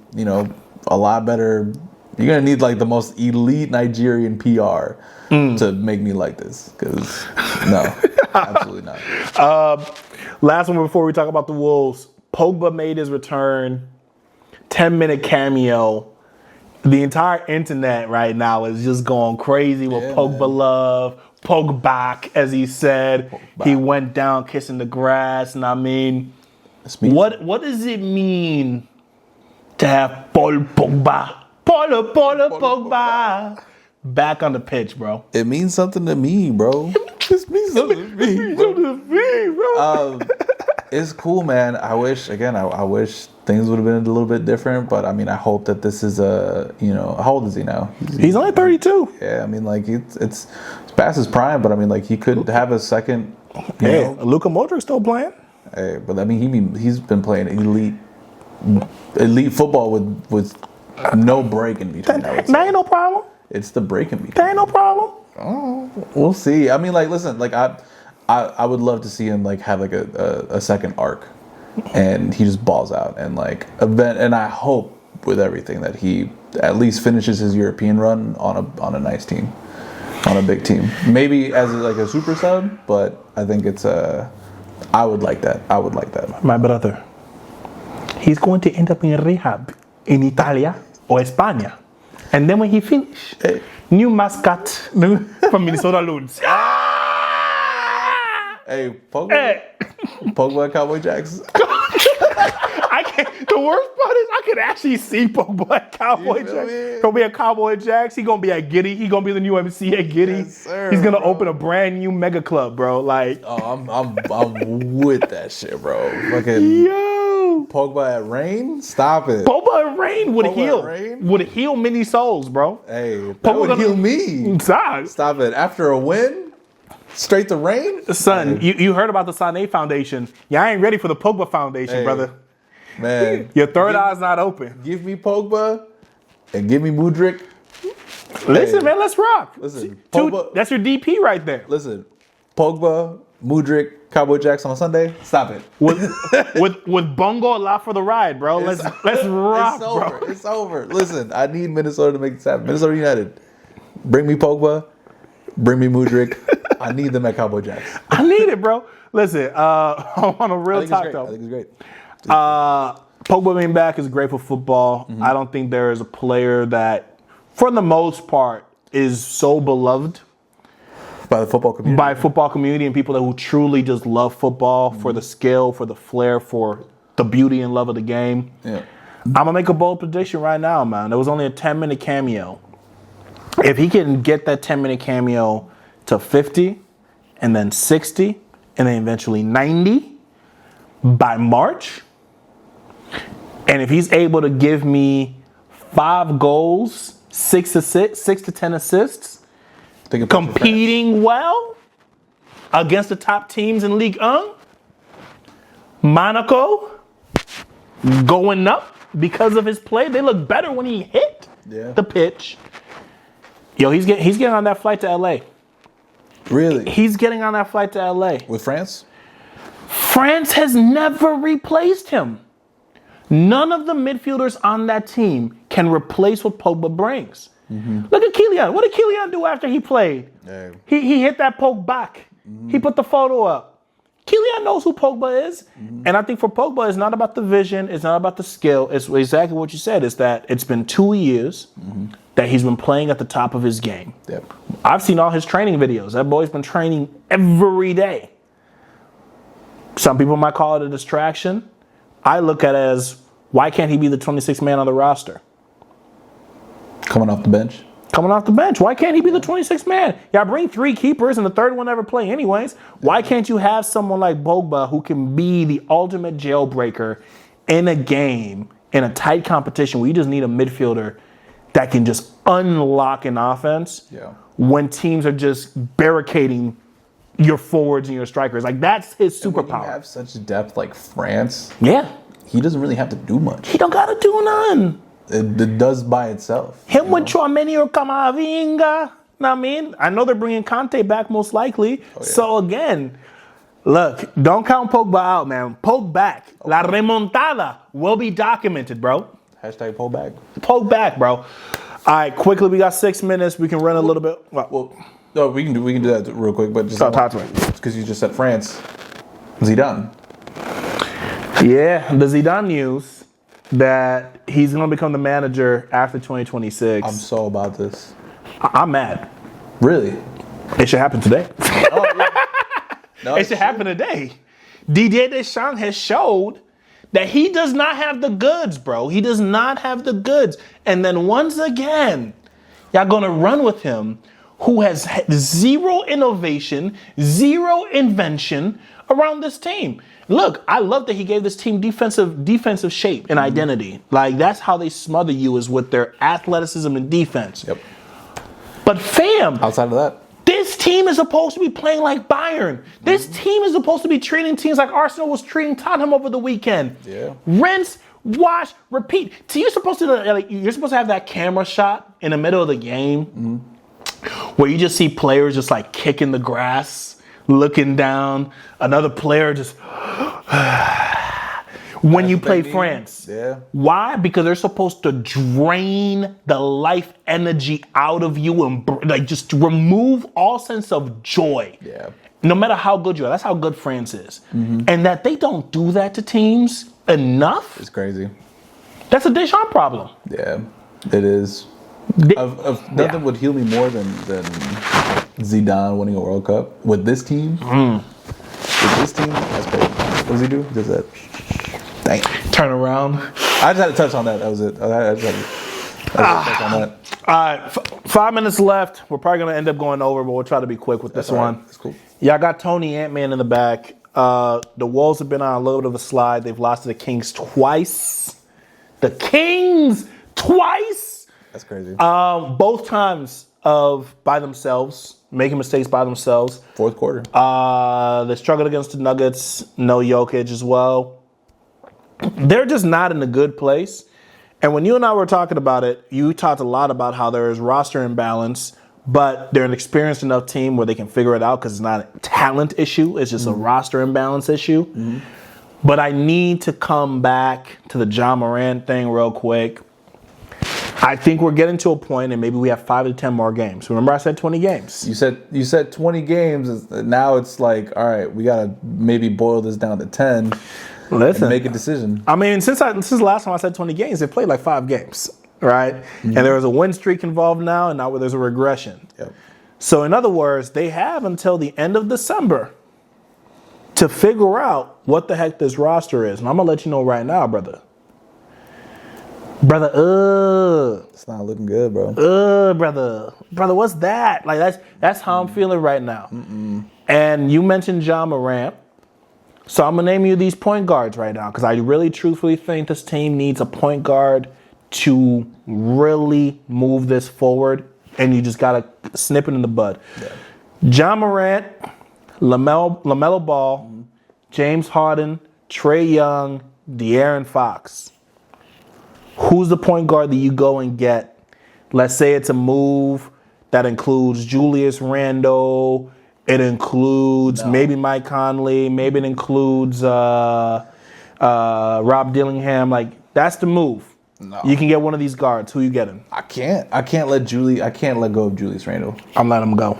lot better. You're gonna need like the most elite Nigerian PR to make me like this. Because no, absolutely not. Last one before we talk about the Wolves. Pogba made his return. 10-minute cameo. The entire internet right now is just going crazy with Pogba love, Pogback, as he said. Pogba. He went down kissing the grass, and I mean, what does it mean to have Paul Pogba, Pogba back on the pitch, bro? It means something to me, bro. It means something to me, bro. It's cool, man. I wish things would have been a little bit different, but I mean, I hope that this is how old is he now? He's only 32. Yeah, I mean, like it's past his prime, but I mean, like he could have a second. Luka Modric still playing. Hey, but I mean, he's been playing elite football with no break in between. That ain't no problem. It's the break in between. That ain't no problem. Oh, we'll see. I mean, like, listen, like I would love to see him like have like a second arc. and he just balls out. And like and I hope with everything that he at least finishes his European run on a nice team, on a big team. Maybe as like a super sub, but I think it's I would like that. My brother, he's going to end up in rehab in Italia or España. And then when he finish, new mascot from Minnesota Loons. Hey, Pogba Cowboy Jacks. The worst part is I could actually see Pogba at Cowboy Jacks. Gonna be at Cowboy Jacks. He gonna be at Giddy. He gonna be the new MC at Giddy. Yes, sir, he's gonna open a brand new mega club, bro. Like, I'm with that shit, bro. Fucking yo, Pogba at Rain. Stop it. Pogba at Rain would heal many souls, bro. Hey, that would heal me. Stop it. After a win, straight to Rain. Son, you heard about the Sané Foundation. I ain't ready for the Pogba Foundation, brother. Man, your third eye's not open. Give me Pogba and give me Mudryk. Listen, man, let's rock. Listen, Pogba, that's your DP right there. Listen, Pogba, Mudryk, Cowboy Jacks on Sunday. Stop it. With Bongo a lot for the ride, bro. Let's rock, bro. It's over. Listen, I need Minnesota to make this happen. Minnesota United, bring me Pogba, bring me Mudryk. I need them at Cowboy Jacks. I need it, bro. Listen, on a real talk though. I think it's great. Pogba being back is great for football. Mm-hmm. I don't think there is a player that, for the most part, is so beloved by the football community. And people who truly just love football for the skill, for the flair, for the beauty and love of the game. Yeah. I'm gonna make a bold prediction right now, man. There was only a 10-minute cameo. If he can get that 10-minute cameo to 50, and then 60, and then eventually 90 by March. And if he's able to give me 5 goals, 6 to 10 assists, competing well against the top teams in Ligue 1, Monaco going up because of his play. They look better when he hit the pitch. Yo, he's getting on that flight to LA. Really? He's getting on that flight to LA. With France? France has never replaced him. None of the midfielders on that team can replace what Pogba brings. Mm-hmm. Look at Kylian. What did Kylian do after he played? Yeah. He hit that poke back. Mm-hmm. He put the photo up. Kylian knows who Pogba is. Mm-hmm. And I think for Pogba, it's not about the vision. It's not about the skill. It's exactly what you said. It's that it's been 2 years that he's been playing at the top of his game. Yep. I've seen all his training videos. That boy's been training every day. Some people might call it a distraction. I look at it as, why can't he be the 26th man on the roster? Coming off the bench. Why can't he be the 26th man? Y'all bring 3 keepers and the third one never play anyways. Why can't you have someone like Pogba who can be the ultimate jailbreaker in a game, in a tight competition where you just need a midfielder that can just unlock an offense when teams are just barricading your forwards and your strikers? Like, that's his superpower. When you have such depth like France, he doesn't really have to do much. He don't gotta do none. It does by itself. Him with Chouameni or Camavinga. I know they're bringing Conte back most likely. Oh, yeah. So again, look, don't count Pogba out, man. Poke back. Okay. La remontada will be documented, bro. Hashtag poke back. Poke back, bro. All right, quickly, we got 6 minutes. We can run a little bit. No, we can do that real quick, but just talk to me because you just said France. Zidane. Yeah, the Zidane news that he's going to become the manager after 2026. I'm so about this. I'm mad. Really? It should happen today. Oh, yeah. No, it should happen today. Didier Deschamps has showed that he does not have the goods, bro. He does not have the goods. And then once again, y'all going to run with him, who has zero innovation, zero invention around this team. Look, I love that he gave this team defensive shape and identity. Like, that's how they smother you, is with their athleticism and defense. Yep. But fam, outside of that, this team is supposed to be playing like Bayern. This team is supposed to be treating teams like Arsenal was treating Tottenham over the weekend. Yeah. Rinse, wash, repeat. So you're supposed to have that camera shot in the middle of the game where you just see players just like kicking the grass, looking down, another player just when you play France. Yeah. Why? Because they're supposed to drain the life energy out of you and like just remove all sense of joy. Yeah. No matter how good you are. That's how good France is. And that they don't do that to teams enough. It's crazy. That's a Deschamps problem. Yeah, it is. Nothing would heal me more than Zidane winning a World Cup with this team. With this team, that's crazy. What does he do? Does that? Dang. Turn around. I just had to touch on that. That was it. I just had to touch on that. All right, 5 minutes left. We're probably gonna end up going over, but we'll try to be quick with this one. That's cool. Yeah, I got Tony Ant-Man in the back. The Wolves have been on a little bit of a slide. They've lost to the Kings twice. The Kings twice. That's crazy. Both times by themselves, making mistakes by themselves. Fourth quarter. They struggled against the Nuggets. No Jokic as well. They're just not in a good place. And when you and I were talking about it, you talked a lot about how there is roster imbalance, but they're an experienced enough team where they can figure it out because it's not a talent issue. It's just a roster imbalance issue. But I need to come back to the Ja Morant thing real quick. I think we're getting to a point, and maybe we have 5 to 10 more games. Remember, I said 20 games. You said 20 games. Now it's like, all right, we gotta maybe boil this down to 10. Listen, and make a decision. I mean, since the last time I said 20 games, they've played like 5 games, right? And there was a win streak involved now, and now there's a regression. Yep. So in other words, they have until the end of December to figure out what the heck this roster is. And I'm gonna let you know right now, brother. It's not looking good, bro. Brother, what's that? Like that's how I'm feeling right now. And you mentioned Ja Morant. So I'm going to name you these point guards right now because I really truthfully think this team needs a point guard to really move this forward, and you just got to snip it in the bud. Yeah. Ja Morant, LaMelo Ball, James Harden, Trae Young, De'Aaron Fox. Who's the point guard that you go and get? Let's say it's a move that includes Julius Randle. It includes maybe Mike Conley. Maybe it includes Rob Dillingham. Like, that's the move. No. You can get one of these guards. Who you getting? I can't let go of Julius Randle. I'm letting him go.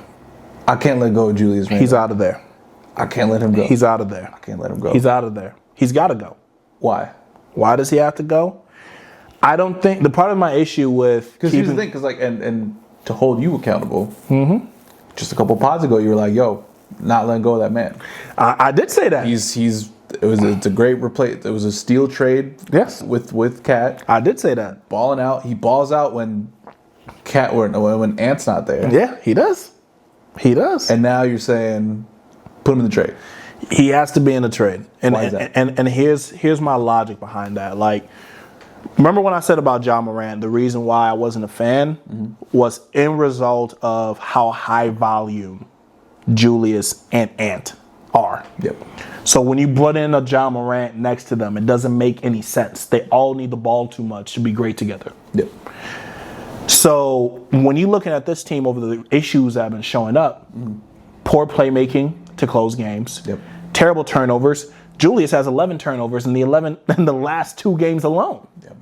I can't let go of Julius Randle. He's out of there. I can't let him go. He's out of there. I can't let him go. He's out of there. He's got to go. Why? Why does he have to go? I don't think the part of my issue with because here's the thing, because like and to hold you accountable. Just a couple pods ago, you were like, "Yo, not letting go of that man." I did say that. It's a great replace. It was a steal trade. Yes. With Cat. I did say that. Balling out. He balls out when when Ant's not there. Yeah, he does. He does. And now you're saying, put him in the trade. He has to be in the trade. And why is that? And here's my logic behind that. Like, remember when I said about Ja Morant, the reason why I wasn't a fan was in result of how high volume Julius and Ant are. Yep. So when you put in a Ja Morant next to them, it doesn't make any sense. They all need the ball too much to be great together. Yep. So when you're looking at this team over the issues that have been showing up, poor playmaking to close games, terrible turnovers. Julius has 11 turnovers in the last 2 games alone. Yep.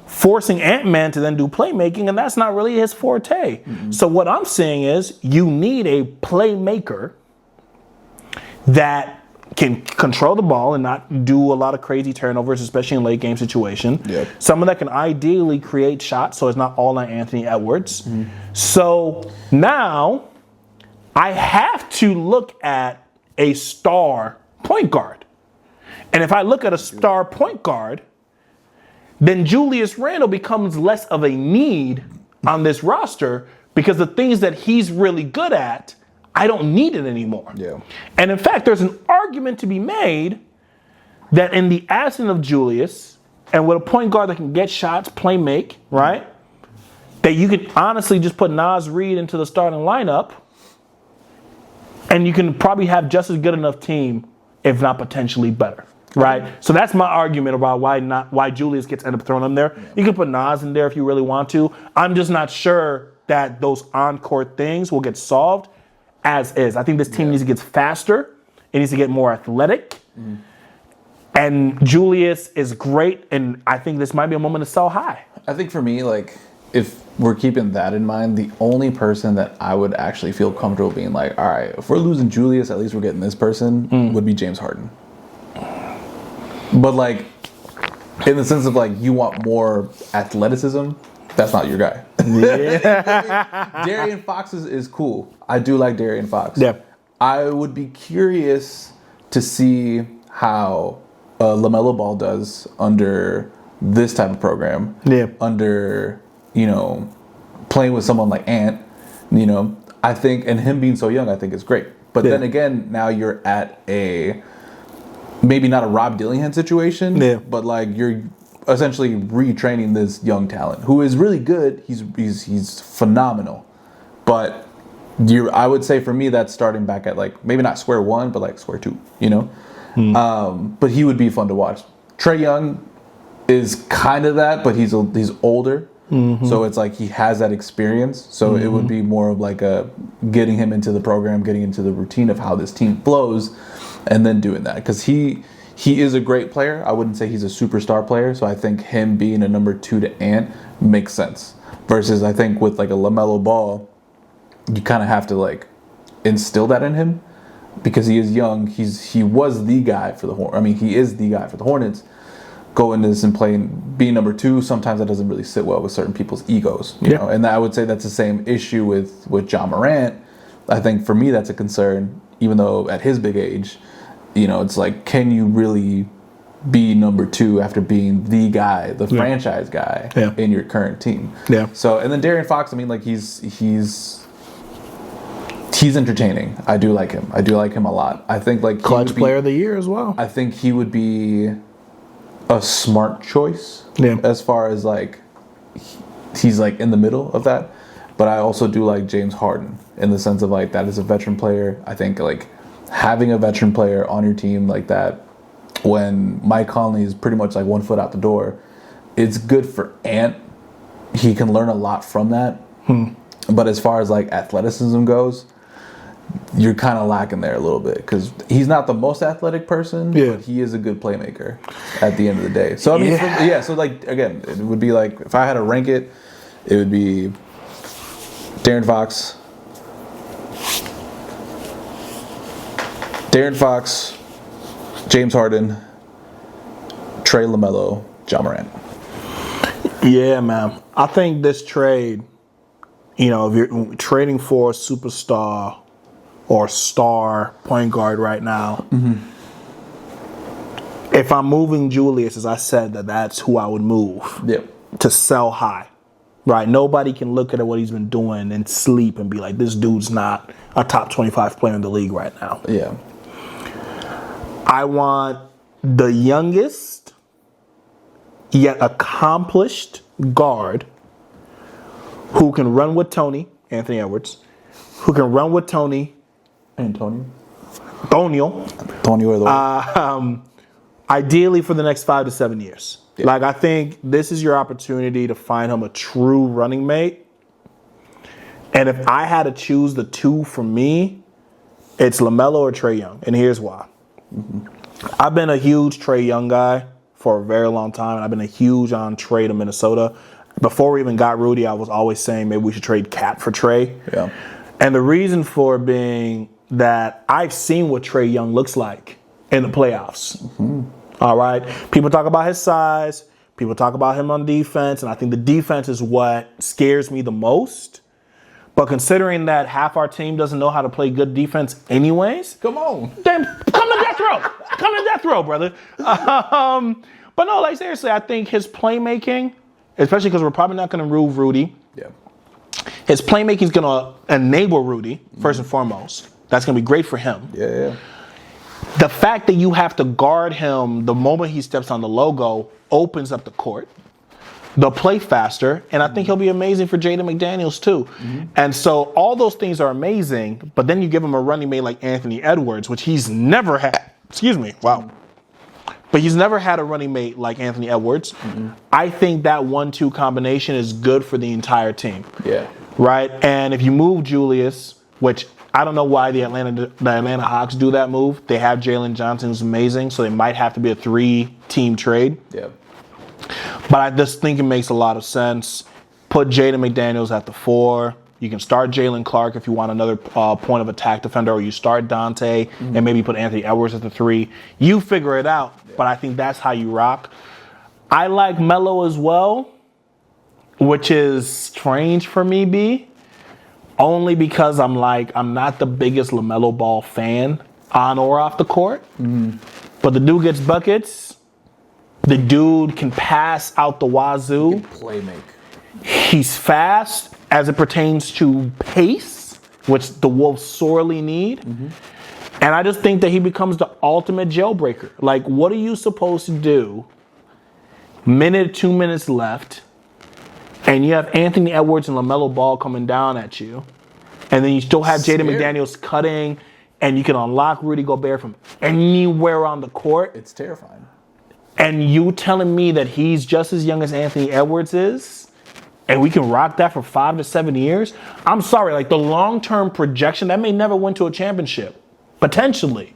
Forcing Ant-Man to then do playmaking, and that's not really his forte. So what I'm saying is you need a playmaker that can control the ball and not do a lot of crazy turnovers, especially in late game situation. Yep. Someone that can ideally create shots so it's not all on Anthony Edwards. So now I have to look at a star point guard. And if I look at a star point guard, then Julius Randle becomes less of a need on this roster because the things that he's really good at, I don't need it anymore. Yeah. And in fact, there's an argument to be made that in the absence of Julius and with a point guard that can get shots, play make, right? That you could honestly just put Naz Reid into the starting lineup and you can probably have just as good enough team, if not potentially better. Right? So that's my argument about why Julius gets ended up throwing him there. You can put Naz in there if you really want to. I'm just not sure that those on-court things will get solved as is. I think this team needs to get faster. It needs to get more athletic. And Julius is great, and I think this might be a moment to sell high. I think for me, like, if we're keeping that in mind, the only person that I would actually feel comfortable being like, all right, if we're losing Julius, at least we're getting this person, would be James Harden. But, like, in the sense of, like, you want more athleticism, that's not your guy. Yeah. De'Aaron Fox is cool. I do like De'Aaron Fox. Yeah. I would be curious to see how LaMelo Ball does under this type of program. Yeah. Under, playing with someone like Ant, I think, and him being so young, I think is great. But then again, now you're at a, maybe not a Rob Dillingham situation, but like you're essentially retraining this young talent who is really good. He's phenomenal. But I would say for me, that's starting back at like, maybe not square one, but like square two, But he would be fun to watch. Trae Young is kind of that, but he's older. So it's like he has that experience. So it would be more of like a getting him into the program, getting into the routine of how this team flows, and then doing that. Because he is a great player. I wouldn't say he's a superstar player. So I think him being a number 2 to Ant makes sense. Versus I think with like a LaMelo Ball, you kind of have to like instill that in him because he is young. He was the guy for the Hornets. I mean, he is the guy for the Hornets. Go into this and being number 2, sometimes that doesn't really sit well with certain people's egos, you know. And I would say that's the same issue with John Morant. I think for me that's a concern, even though at his big age, it's like, can you really be number 2 after being the guy, the franchise guy in your current team? Yeah. So, and then De'Aaron Fox, I mean, like he's entertaining. I do like him. I do like him a lot. I think like clutch player of the year as well. I think he would be a smart choice as far as like he's like in the middle of that. But I also do like James Harden in the sense of like that is a veteran player. I think like having a veteran player on your team like that when Mike Conley is pretty much like 1 foot out the door, it's good for Ant. He can learn a lot from that. But as far as like athleticism goes, you're kind of lacking there a little bit because he's not the most athletic person, but he is a good playmaker at the end of the day. So I mean, so like again, it would be like if I had to rank it, it would be De'Aaron Fox, James Harden, Trae, LaMelo, John Morant. Yeah, man. I think this trade, if you're trading for a superstar or star point guard right now, if I'm moving Julius, as I said, that's who I would move to sell high, right? Nobody can look at what he's been doing and sleep and be like, this dude's not a top 25 player in the league right now. Yeah. I want the youngest yet accomplished guard who can run with Tony, Anthony Edwards, who can run with Tony, Antonio Edouard. Ideally for the next 5 to 7 years. Yeah. Like I think this is your opportunity to find him a true running mate. And if I had to choose the 2 for me, it's LaMelo or Trae Young. And here's why. I've been a huge Trae Young guy for a very long time, and I've been a huge on Trae to Minnesota. Before we even got Rudy, I was always saying maybe we should trade Cat for Trae. Yeah. And the reason for it being that I've seen what Trae Young looks like in the playoffs. All right? People talk about his size. People talk about him on defense, and I think the defense is what scares me the most. But considering that half our team doesn't know how to play good defense anyways, come on. Then come to death row. Come to death row, brother. But no, like seriously, I think his playmaking, especially because we're probably not going to move Rudy. Yeah. His playmaking is going to enable Rudy, first and foremost. That's going to be great for him. Yeah. The fact that you have to guard him the moment he steps on the logo opens up the court. They'll play faster, and I think he'll be amazing for Jaden McDaniels too. And so all those things are amazing, but then you give him a running mate like Anthony Edwards, which he's never had. Excuse me. Wow. But he's never had a running mate like Anthony Edwards. I think that 1-2 combination is good for the entire team. Yeah. Right? And if you move Julius, which I don't know why the Atlanta Hawks do that move. They have Jalen Johnson, who's amazing, so they might have to be a 3-team trade. Yeah. But I just think it makes a lot of sense. Put Jaden McDaniels at the 4. You can start Jalen Clark if you want another point of attack defender, or you start Dante and maybe put Anthony Edwards at the 3. You figure it out, but I think that's how you rock. I like Melo as well, which is strange for me, B. Only because I'm not the biggest LaMelo Ball fan on or off the court. But the dude gets buckets. The dude can pass out the wazoo. He can play make. He's fast as it pertains to pace, which the Wolves sorely need. And I just think that he becomes the ultimate jailbreaker. Like, what are you supposed to do? 2 minutes left. And you have Anthony Edwards and LaMelo Ball coming down at you. And then you still have Jaden McDaniels cutting, and you can unlock Rudy Gobert from anywhere on the court. It's terrifying. And you telling me that he's just as young as Anthony Edwards is, and we can rock that for 5 to 7 years? I'm sorry, like the long-term projection, that may never win to a championship. Potentially.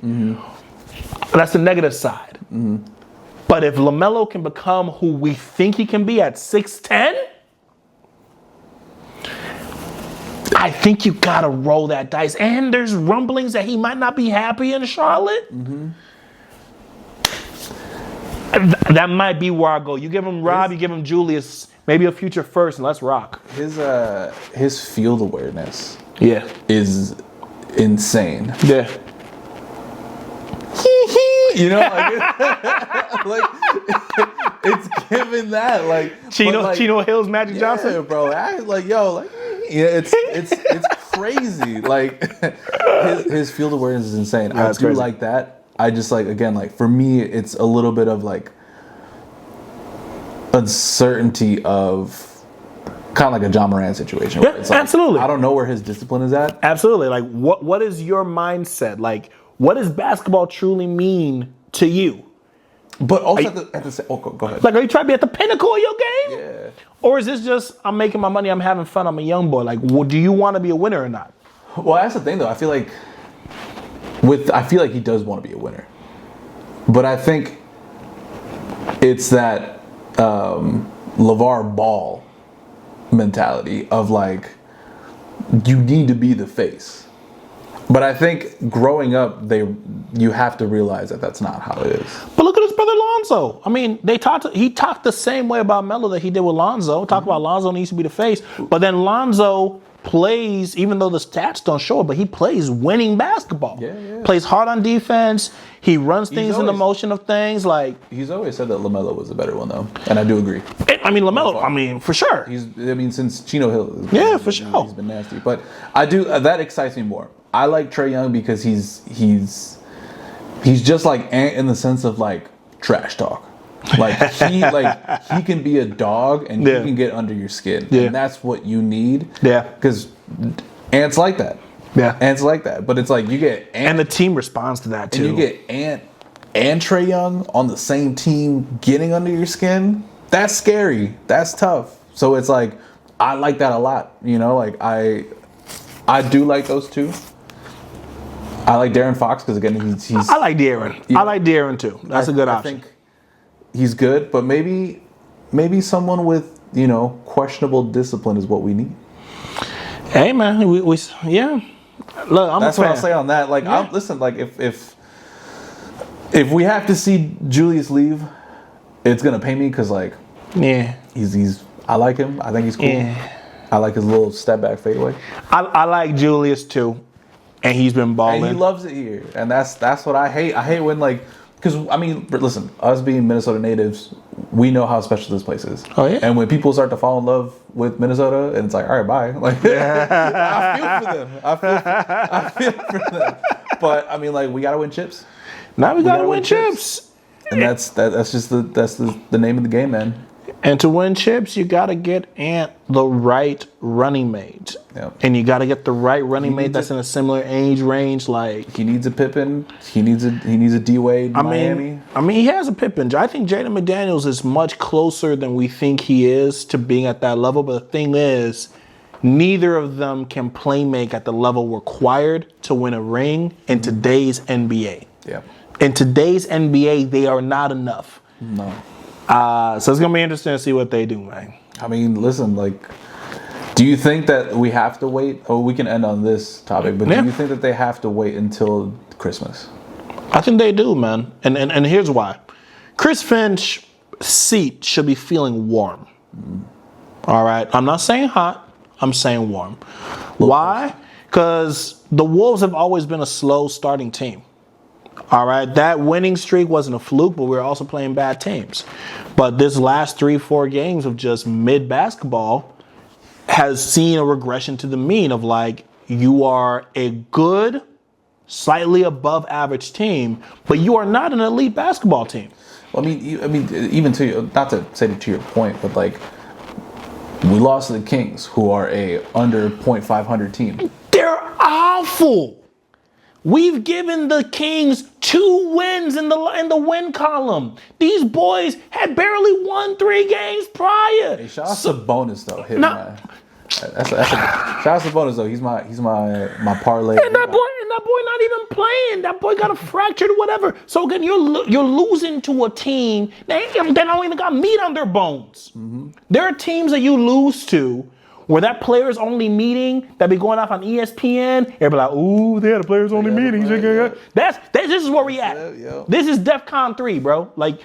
That's the negative side. But if LaMelo can become who we think he can be at 6'10", I think you gotta roll that dice. And there's rumblings that he might not be happy in Charlotte. That might be where I go. You give him Rob, you give him Julius, maybe a future first, and let's rock. His field awareness is insane. Yeah. You know, like it's given that like Chino Hills, Magic Johnson, bro. It's crazy. Like his field awareness is insane. I do like that. I just like for me, it's a little bit of like uncertainty of kind of like a John Moran situation. Yeah, it's like, absolutely. I don't know where his discipline is at. Absolutely. Like what is your mindset? Like, what does basketball truly mean to you? But also at the same, go ahead. Like, are you trying to be at the pinnacle of your game? Yeah. Or is this just, I'm making my money, I'm having fun, I'm a young boy? Like, do you want to be a winner or not? Well, that's the thing, though. I feel like he does want to be a winner. But I think it's that LeVar Ball mentality of like, you need to be the face. But I think growing up, you have to realize that that's not how it is. But look at his brother Lonzo. I mean, he talked the same way about Melo that he did with Lonzo. Talk about Lonzo needs to be the face. But then Lonzo plays, even though the stats don't show it, but he plays winning basketball. Yeah. Plays hard on defense. He runs things in the motion of things. Like, he's always said that LaMelo was a better one, though, and I do agree. LaMelo, for sure. Since Chino Hill. Yeah, for sure. He's been nasty, but I do that excites me more. I like Trae Young because he's just like Ant in the sense of like trash talk. Like he can be a dog and he can get under your skin. Yeah. And that's what you need. Yeah. Because Ant's like that. Yeah. Ant's like that. But it's like you get Ant, and the team responds to that too. And you get Ant and Trae Young on the same team getting under your skin. That's scary. That's tough. So it's like I like that a lot. You know, like I do like those two. I like De'Aaron Fox because again he's. I like De'Aaron. I like De'Aaron too. That's a good option. I think he's good, but maybe someone with questionable discipline is what we need. Hey man, we yeah. Look, that's what I'll say on that. Like, listen, like if we have to see Julius leave, it's gonna pay me because he's I like him. I think he's cool. Yeah. I like his little step back fadeaway. I like Julius too. And he's been balling. And he loves it here. And that's what I hate. I hate when because I mean, listen, us being Minnesota natives, we know how special this place is. Oh yeah. And when people start to fall in love with Minnesota, and it's like, all right, bye. Like, I feel for them. I feel for them. But I mean, like, we gotta win chips. Now we gotta win chips. And that's just the name of the game, man. And to win chips, you got to get Ant the right running mate. Yep. And you got to get the right running mate that's in a similar age range. Like, he needs a Pippen. He needs a D-Wade Miami. I mean, he has a Pippen. I think Jaden McDaniels is much closer than we think he is to being at that level. But the thing is, neither of them can play make at the level required to win a ring in today's NBA. Yeah. In today's NBA, they are not enough. No. So it's going to be interesting to see what they do, man. I mean, listen, like, do you think that we have to wait? Oh, we can end on this topic, but do you think that they have to wait until Christmas? I think they do, man. And here's why. Chris Finch's seat should be feeling warm. All right? I'm not saying hot. I'm saying warm. Why? Because the Wolves have always been a slow starting team. All right? That winning streak wasn't a fluke, but we were also playing bad teams. But this last 3-4 games of just mid-basketball has seen a regression to the mean of, like, you are a good, slightly above average team, but you are not an elite basketball team. Well, I mean, even to, not to say to your point, but like, we lost to the Kings, who are a under .500 team. They're awful. We've given the Kings 2 wins in the win column. These boys had barely won 3 games prior. Hey, shout out to Bonus though. Shout out to Bonus though. He's my parlay. And that boy not even playing. That boy got a fractured whatever. So again, you're losing to a team that don't even got meat on their bones. There are teams that you lose to where that players only meeting that be going off on ESPN. Everybody like, ooh, they had a players only meeting. This is where we at. This is DEFCON 3, bro. Like,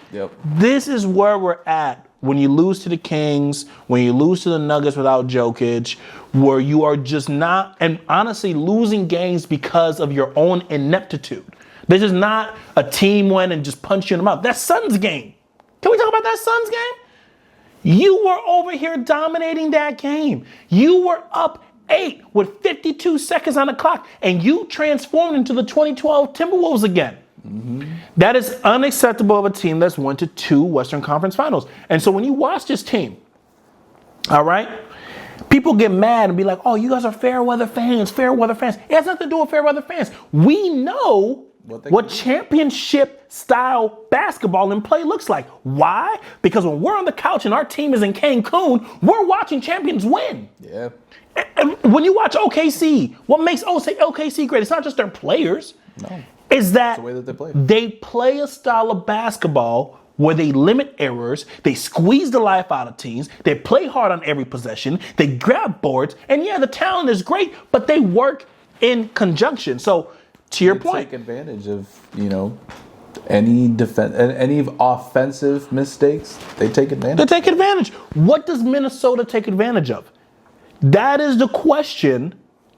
this is where we're at when you lose to the Kings, when you lose to the Nuggets without Jokic, where you are just not, and honestly, losing games because of your own ineptitude. This is not a team win and just punch you in the mouth. That Suns game. Can we talk about that Suns game? You were over here dominating that game. You were up 8 with 52 seconds on the clock, and you transformed into the 2012 Timberwolves again. That is unacceptable of a team that's went to 2 Western Conference Finals. And so when you watch this team, all right, people get mad and be like, oh, you guys are fair weather fans. It has nothing to do with fair weather fans. We know what championship style basketball and play looks like. Why? Because when we're on the couch and our team is in Cancun, we're watching champions win. Yeah. And when you watch OKC, what makes OKC great? It's not just their players. No. Is that the way that they play. They play a style of basketball where they limit errors, they squeeze the life out of teams, they play hard on every possession, they grab boards, and yeah, the talent is great, but they work in conjunction. So, to your point, take advantage of, any offensive mistakes. They take advantage. What does Minnesota take advantage of? That is the question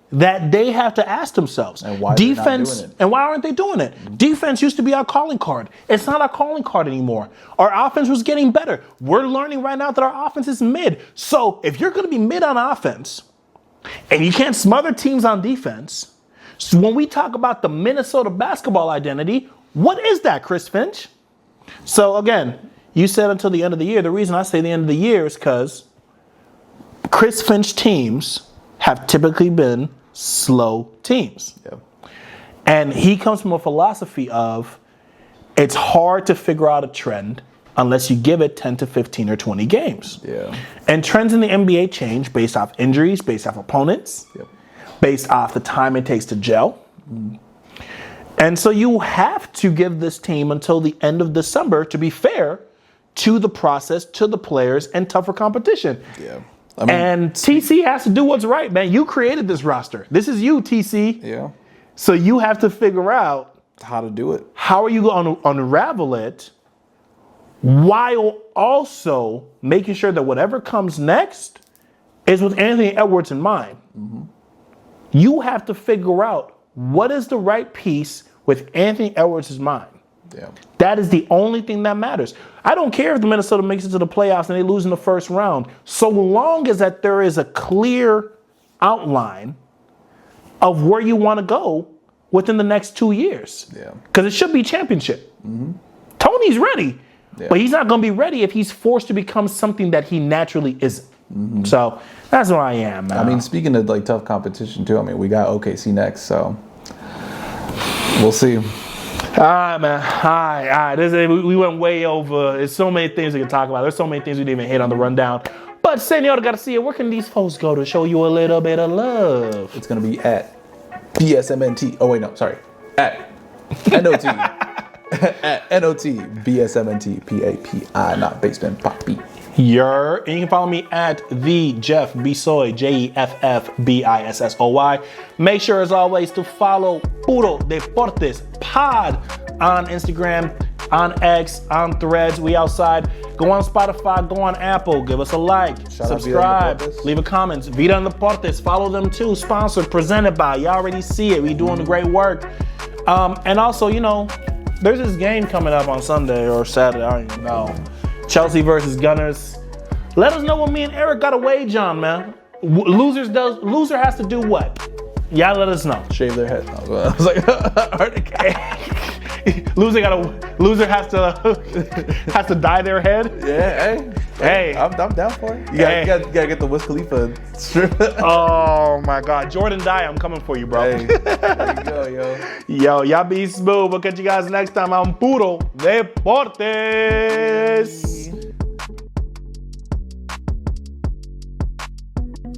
that they have to ask themselves. And why defense, not doing it? and why aren't they doing it? Defense used to be our calling card. It's not our calling card anymore. Our offense was getting better. We're learning right now that our offense is mid. So if you're going to be mid on offense and you can't smother teams on defense, so when we talk about the Minnesota basketball identity, what is that, Chris Finch? So again, you said until the end of the year. The reason I say the end of the year is because Chris Finch teams have typically been slow teams. Yeah. And he comes from a philosophy of it's hard to figure out a trend unless you give it 10 to 15 or 20 games. Yeah. And trends in the NBA change based off injuries, based off opponents, based off the time it takes to gel. And so you have to give this team until the end of December to be fair to the process, to the players, and tougher competition. Yeah. And TC has to do what's right, man. You created this roster. This is you, TC. Yeah. So you have to figure out how to do it. How are you going to unravel it while also making sure that whatever comes next is with Anthony Edwards in mind. You have to figure out what is the right piece with Anthony Edwards in mind. Yeah. That is the only thing that matters. I don't care if the Minnesota makes it to the playoffs and they lose in the first round, so long as that there is a clear outline of where you want to go within the next 2 years. Yeah. Because it should be championship. Tony's ready, but he's not going to be ready if he's forced to become something that he naturally isn't. So that's where I am, man. I mean, speaking of like tough competition too, we got OKC next, so we'll see. All right, man. All right. We went way over. There's so many things we can talk about. There's so many things we didn't even hit on the rundown. But Senor Garcia, where can these folks go to show you a little bit of love? It's gonna be at BSMNT. Oh wait, no, sorry. At NOT. At NOT BSMNT PAPI, not basement Poppy. And you can follow me at the Jeff Bissoy, JEFFBISSOY. Make sure, as always, to follow Puro Deportes Pod on Instagram, on X, on Threads. We outside. Go on Spotify, go on Apple, give us a like, subscribe, leave a comment. Vida y Deportes, follow them too. Sponsored, presented by. You already see it. We doing great work. And also, you know, there's this game coming up on Sunday or Saturday. I don't even know. Chelsea versus Gunners. Let us know what me and Erick got a wage on, man. Loser has to do what? Y'all let us know. Shave their head. I was like, Loser has to dye their head. Yeah, hey, I'm down for it. You gotta get the Wiz Khalifa strip. Oh my God, Jordan Dye, I'm coming for you, bro. Hey, there you go, yo. Y'all be smooth. We'll catch you guys next time on Puro Deportes.